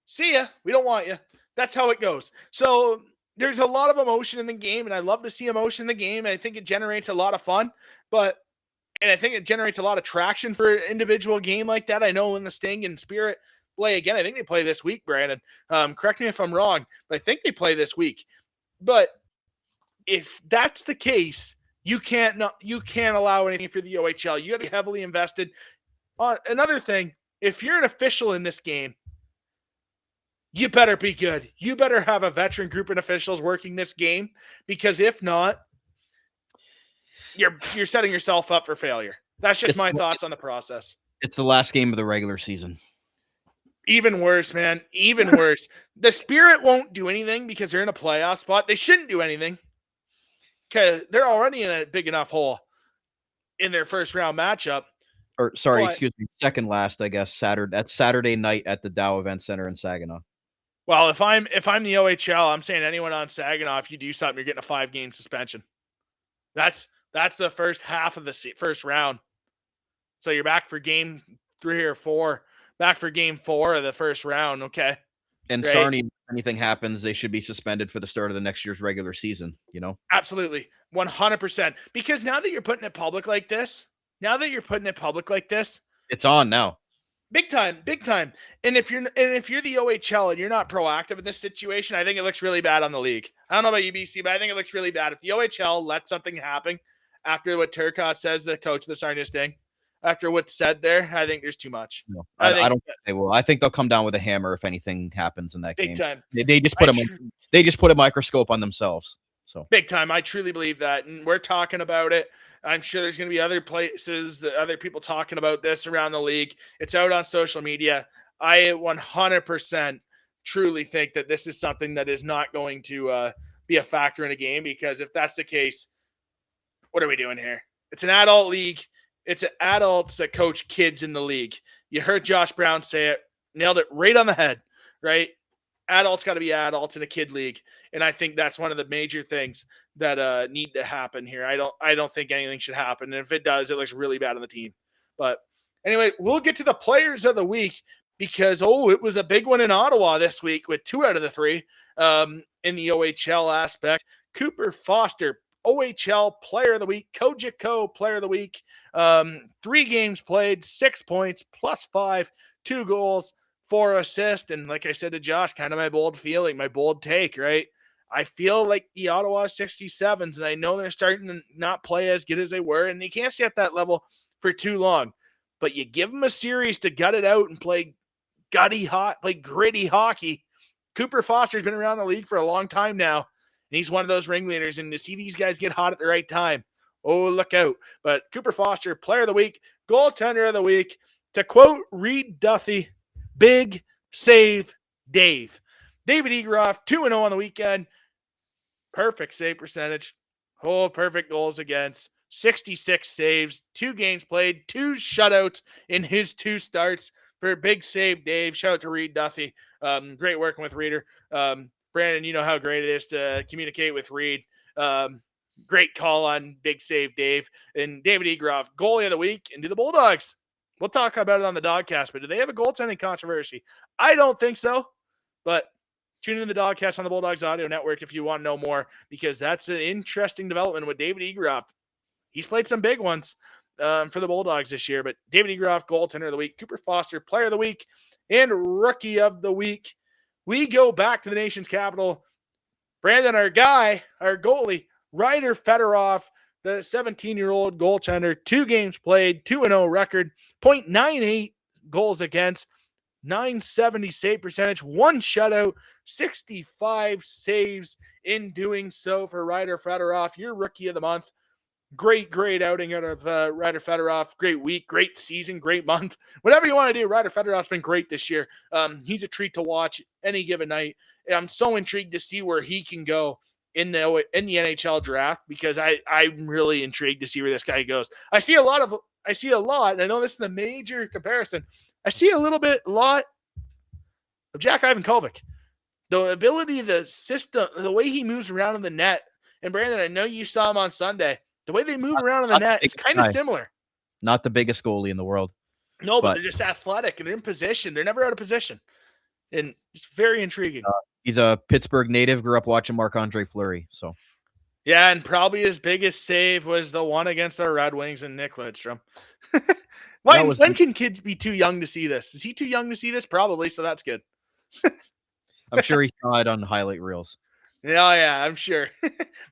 see ya. We don't want you. That's how it goes. So there's a lot of emotion in the game, and I love to see emotion in the game. I think it generates a lot of fun, and I think it generates a lot of traction for an individual game like that. I know when the Sting and Spirit play again, I think they play this week, Brandon. Correct me if I'm wrong, but I think they play this week. But if that's the case, you can't allow anything for the OHL. You got to be heavily invested. Another thing, if you're an official in this game, you better be good. You better have a veteran group of officials working this game, because if not, you're setting yourself up for failure. That's just my thoughts on the process. It's the last game of the regular season. Even worse, man. Even worse. The Spirit won't do anything because they're in a playoff spot. They shouldn't do anything because they're already in a big enough hole in their first round matchup. Excuse me, second last, I guess. That's Saturday night at the Dow Event Center in Saginaw. Well, if I'm the OHL, I'm saying anyone on Saginaw, if you do something, you're getting a 5-game suspension. That's the first half of the first round. So you're back for game 3 or 4. Back for game 4 of the first round. Okay. And Great. Sarnia, if anything happens, they should be suspended for the start of the next year's regular season, Absolutely. 100%. Because now that you're putting it public like this, it's on now. Big time. And if you're the OHL and you're not proactive in this situation, I think it looks really bad on the league. I don't know about UBC, but I think it looks really bad. If the OHL lets something happen after what Turcotte says, the coach of the Sarnia Sting, after what's said there, I think there's too much. No, I don't think they will. I think they'll come down with a hammer if anything happens in that big game. time. They just put a microscope on themselves. So big time. I truly believe that. And we're talking about it. I'm sure there's going to be other places, other people talking about this around the league. It's out on social media. I 100% truly think that this is something that is not going to be a factor in a game, because if that's the case, what are we doing here? It's an adult league. It's adults that coach kids in the league. You heard Josh Brown say it, nailed it right on the head, right? Adults got to be adults in a kid league. And I think that's one of the major things that need to happen here. I don't think anything should happen. And if it does, it looks really bad on the team. But anyway, we'll get to the players of the week, because, it was a big one in Ottawa this week with 2 out of the 3 in the OHL aspect. Cooper Foster, OHL Player of the Week, Kojiko Player of the Week, 3 games played, 6 points, +5, 2 goals, 4 assists. And like I said to Josh, kind of my bold feeling, my bold take, right? I feel like the Ottawa 67s, and I know they're starting to not play as good as they were, and they can't stay at that level for too long. But you give them a series to gut it out and play gritty hockey. Cooper Foster's been around the league for a long time now, and he's one of those ringleaders. And to see these guys get hot at the right time, look out. But Cooper Foster, Player of the Week, Goaltender of the Week. To quote Reed Duffy, big save Dave. David Egeroff, 2-0 on the weekend. Perfect save percentage. Perfect goals against. 66 saves, 2 games played, 2 shutouts in his 2 starts for a big save Dave. Shout out to Reed Duffy. Great working with Reeder. Brandon, you know how great it is to communicate with Reed. Great call on big save Dave. And David Egeroff, goalie of the week. And do the Bulldogs, we'll talk about it on the Dogcast, but do they have a goaltending controversy? I don't think so, but tune in to the Dogcast on the Bulldogs Audio Network if you want to know more, because that's an interesting development with David Egeroff. He's played some big ones for the Bulldogs this year, but David Egeroff, Goaltender of the Week, Cooper Foster, Player of the Week, and Rookie of the Week. We go back to the nation's capital. Brandon, our guy, our goalie, Ryder Fedorov, the 17-year-old goaltender, 2 games played, 2-0 record, .98 goals against, .970 save percentage, 1 shutout, 65 saves in doing so for Ryder Fedorov, your Rookie of the Month. Great outing out of Ryder Fedorov. Great week, great season, great month. Whatever you want to do, Ryder Fedorov's been great this year. He's a treat to watch any given night. I'm so intrigued to see where he can go in the NHL draft, because I'm really intrigued to see where this guy goes. I see a lot, and I know this is a major comparison. I see a lot of Jack Ivankovic. The ability, the system, the way he moves around in the net. And Brandon, I know you saw him on Sunday. The way they move around in the net, it's kind of similar. Not the biggest goalie in the world. No, but they're just athletic, and they're in position. They're never out of position. And it's very intriguing. He's a Pittsburgh native, grew up watching Marc-Andre Fleury. So, yeah, and probably his biggest save was the one against our Red Wings and Nick Lidstrom. When can kids be too young to see this? Is he too young to see this? Probably, so that's good. I'm sure he saw it on highlight reels. Yeah, I'm sure.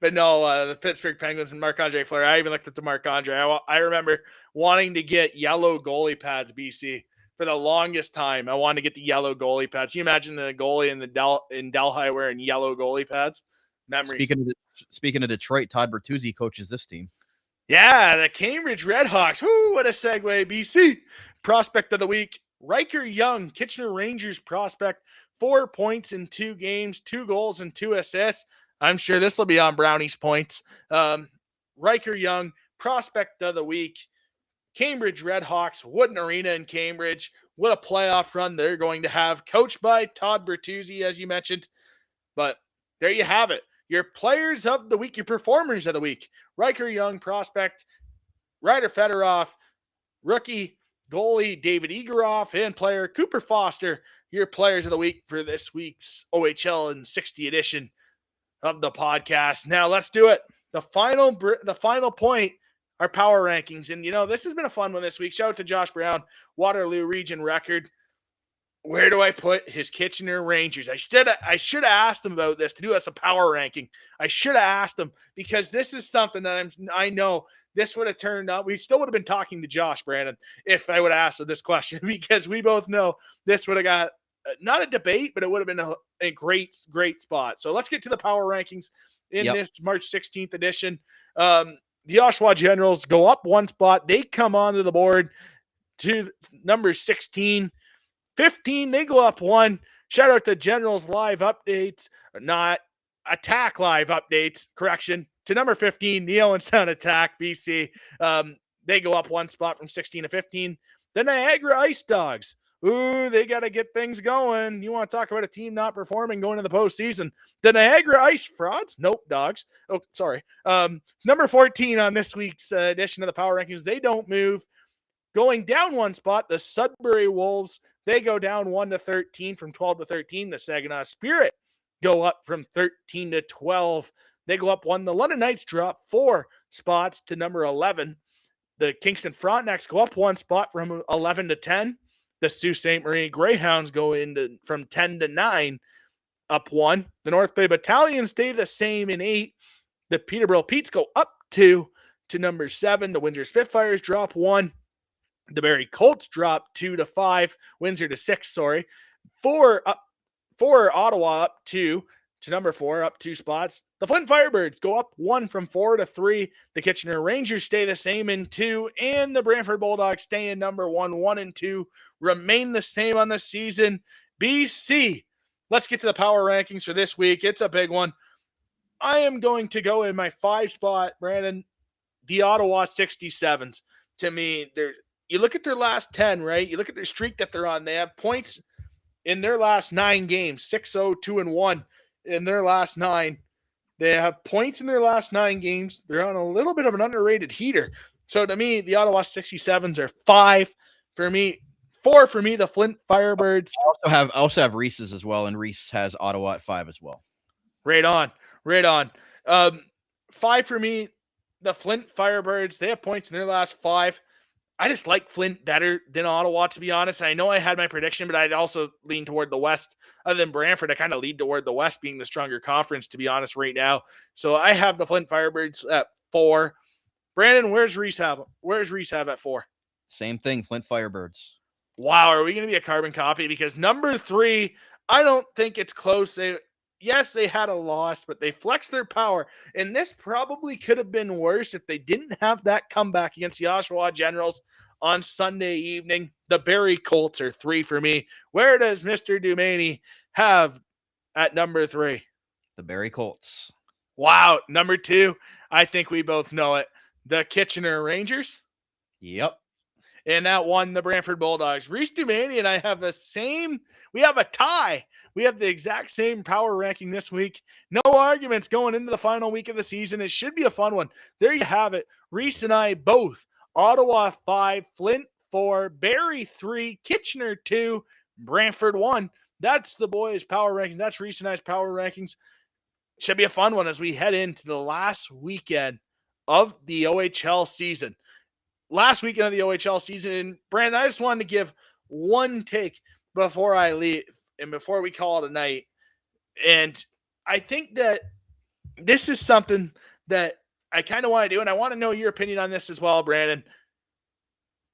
But no, the Pittsburgh Penguins and Marc-Andre Fleury. I even looked at the Marc-Andre. I remember wanting to get yellow goalie pads, BC, for the longest time. I wanted to get the yellow goalie pads. Can you imagine the goalie in Delhi wearing yellow goalie pads? Memories. Speaking of Detroit, Todd Bertuzzi coaches this team. Yeah, the Cambridge Redhawks. Whoo, what a segue, BC. Prospect of the week, Riker Young, Kitchener Rangers prospect. 4 points in 2 games, 2 goals and 2 assists. I'm sure this will be on Brownie's points. Riker Young, prospect of the week. Cambridge Redhawks, Wooden Arena in Cambridge. What a playoff run they're going to have. Coached by Todd Bertuzzi, as you mentioned. But there you have it. Your players of the week, your performers of the week. Riker Young, prospect. Ryder Fedorov, rookie. Goalie David Egeroff, and player Cooper Foster, your players of the week for this week's OHL and 60 edition of the podcast. Now let's do it. The final point, our power rankings. And, this has been a fun one this week. Shout out to Josh Brown, Waterloo region record. where do I put his Kitchener Rangers? I should have asked him about this to do us a power ranking. I should have asked him because this is something that I know this would have turned out. We still would have been talking to Josh, Brandon, if I would have asked him this question because we both know this would have got not a debate, but it would have been a great spot. So let's get to the power rankings in this March 16th edition. The Oshawa Generals go up one spot. They come onto the board to number 16. 15, they go up one. Shout out to Generals Live Updates, not Attack Live Updates, correction, to number 15, the Owen Sound Attack, BC. They go up one spot from 16 to 15. The Niagara Ice Dogs. Ooh, they got to get things going. You want to talk about a team not performing going to the postseason. The Niagara Ice Frauds. Nope, Dogs. Oh, sorry. Number 14 on this week's edition of the Power Rankings. They don't move. Going down one spot, the Sudbury Wolves. They go down 1 to 13 from 12 to 13. The Saginaw Spirit go up from 13 to 12. They go up one. The London Knights drop 4 spots to number 11. The Kingston Frontenacs go up 1 spot from 11 to 10. The Sault Ste. Marie Greyhounds go into from 10 to 9, up 1. The North Bay Battalion stay the same in 8. The Peterborough Petes go up 2 to number 7. The Windsor Spitfires drop 1. The Barrie Colts drop 2 to 5. Windsor to 6, sorry. 4 Ottawa up 2 to number 4, up 2 spots. The Flint Firebirds go up 1 from 4 to 3. The Kitchener Rangers stay the same in 2. And the Brantford Bulldogs stay in number 1. 1 and 2 remain the same on the season. BC, let's get to the power rankings for this week. It's a big one. I am going to go in my 5 spot, Brandon, the Ottawa 67s. To me, you look at their last 10, right? You look at their streak that they're on. They have points in their last 9 games, 6-0, 2-1 in their last 9. They have points in their last 9 games. They're on a little bit of an underrated heater. So to me, the Ottawa 67s are 5 for me. 4 for me, the Flint Firebirds. I also have Reese's as well, and Reese has Ottawa at 5 as well. Right on. 5 for me, the Flint Firebirds. They have points in their last 5. I just like Flint better than Ottawa, to be honest. I know I had my prediction, but I'd also lean toward the West. Other than Brantford, I kind of lean toward the West being the stronger conference, to be honest, right now. So I have the Flint Firebirds at 4. Brandon, where's Reese have at 4? Same thing, Flint Firebirds. Wow, are we going to be a carbon copy? Because number 3, I don't think it's close. Yes, they had a loss, but they flexed their power. And this probably could have been worse if they didn't have that comeback against the Oshawa Generals on Sunday evening. The Barrie Colts are 3 for me. Where does Mr. Dumaney have at number 3? The Barrie Colts. Wow. Number 2, I think we both know it. The Kitchener Rangers. Yep. And that one, the Brantford Bulldogs. Reese Dumaney and I have we have a tie. We have the exact same power ranking this week. No arguments going into the final week of the season. It should be a fun one. There you have it. Reese and I both. Ottawa 5, Flint 4, Barrie 3, Kitchener 2, Brantford 1. That's the boys' power ranking. That's Reese and I's power rankings. Should be a fun one as we head into the last weekend of the OHL season. Last weekend of the OHL season. Brandon, I just wanted to give one take before I leave and before we call it a night. And I think that this is something that I kind of want to do, and I want to know your opinion on this as well, Brandon.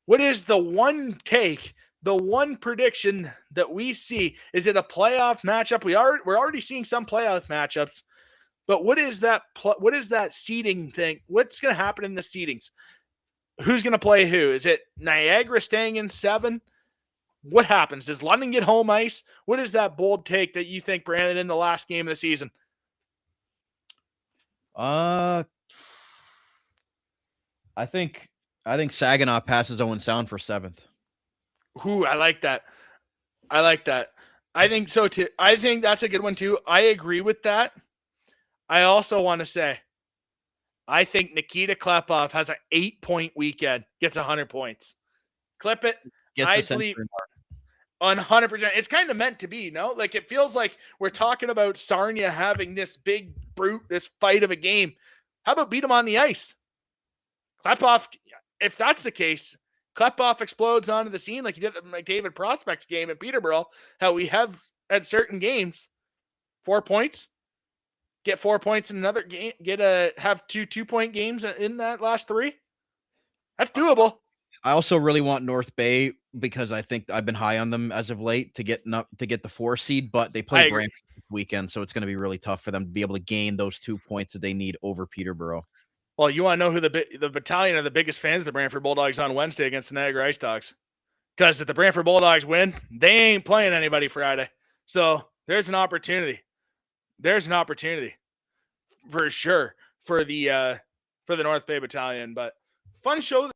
What is the one take, the one prediction that we see? Is it a playoff matchup? We're already seeing some playoff matchups, but what is that seeding thing? What's going to happen in the seedings? Who's going to play who? Is it Niagara staying in 7? What happens? Does London get home ice? What is that bold take that you think, Brandon, in the last game of the season? I think Saginaw passes Owen Sound for 7th. Ooh, I like that. I think so too. I think that's a good one too. I agree with that. I also want to say, I think Nikita Klepov has an 8-point weekend, gets 100 points. Clip it. I believe 100%. It's kind of meant to be, no? Like, it feels like we're talking about Sarnia having this big brute, this fight of a game. How about beat him on the ice? Klepov, if that's the case, Klepov explodes onto the scene like he did at the McDavid Prospects game at Peterborough, how we have at certain games 4 points, get 4 points in another game, have 2-point games in that last 3. That's doable. I also really want North Bay because I think I've been high on them as of late to get the 4 seed, but they play Brantford this weekend, so it's going to be really tough for them to be able to gain those 2 points that they need over Peterborough. Well, you want to know who the battalion of the biggest fans of the Brantford Bulldogs on Wednesday against the Niagara Ice Dogs? Because if the Brantford Bulldogs win, they ain't playing anybody Friday. So there's an opportunity. There's an opportunity for sure for the North Bay Battalion. But fun show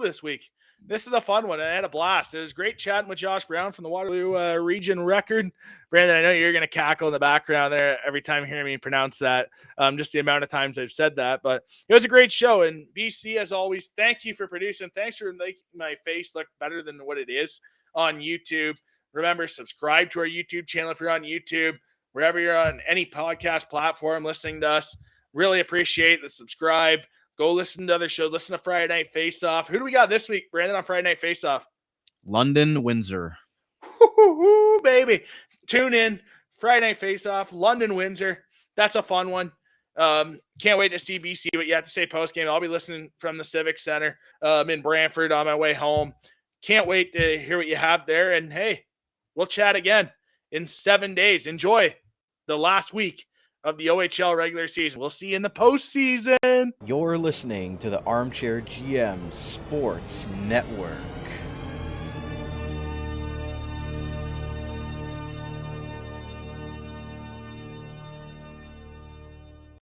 this week. This is a fun one. I had a blast. It was great chatting with Josh Brown from the Waterloo Region Record. Brandon, I know you're going to cackle in the background there every time you hear me pronounce that. Just the amount of times I've said that. But it was a great show. And BC, as always, thank you for producing. Thanks for making my face look better than what it is on YouTube. Remember, subscribe to our YouTube channel if you're on YouTube. Wherever you're on any podcast platform listening to us, really appreciate the subscribe. Go listen to other shows. Listen to Friday Night Face-Off. Who do we got this week, Brandon, on Friday Night Face-Off? London, Windsor. Woo-hoo-hoo, baby. Tune in. Friday Night Face-Off, London, Windsor. That's a fun one. Can't wait to see BC, but you have to say postgame. I'll be listening from the Civic Center in Brantford on my way home. Can't wait to hear what you have there. And, hey, we'll chat again in 7 days. Enjoy the last week of the OHL regular season. We'll see you in the postseason. You're listening to the Armchair GM Sports Network.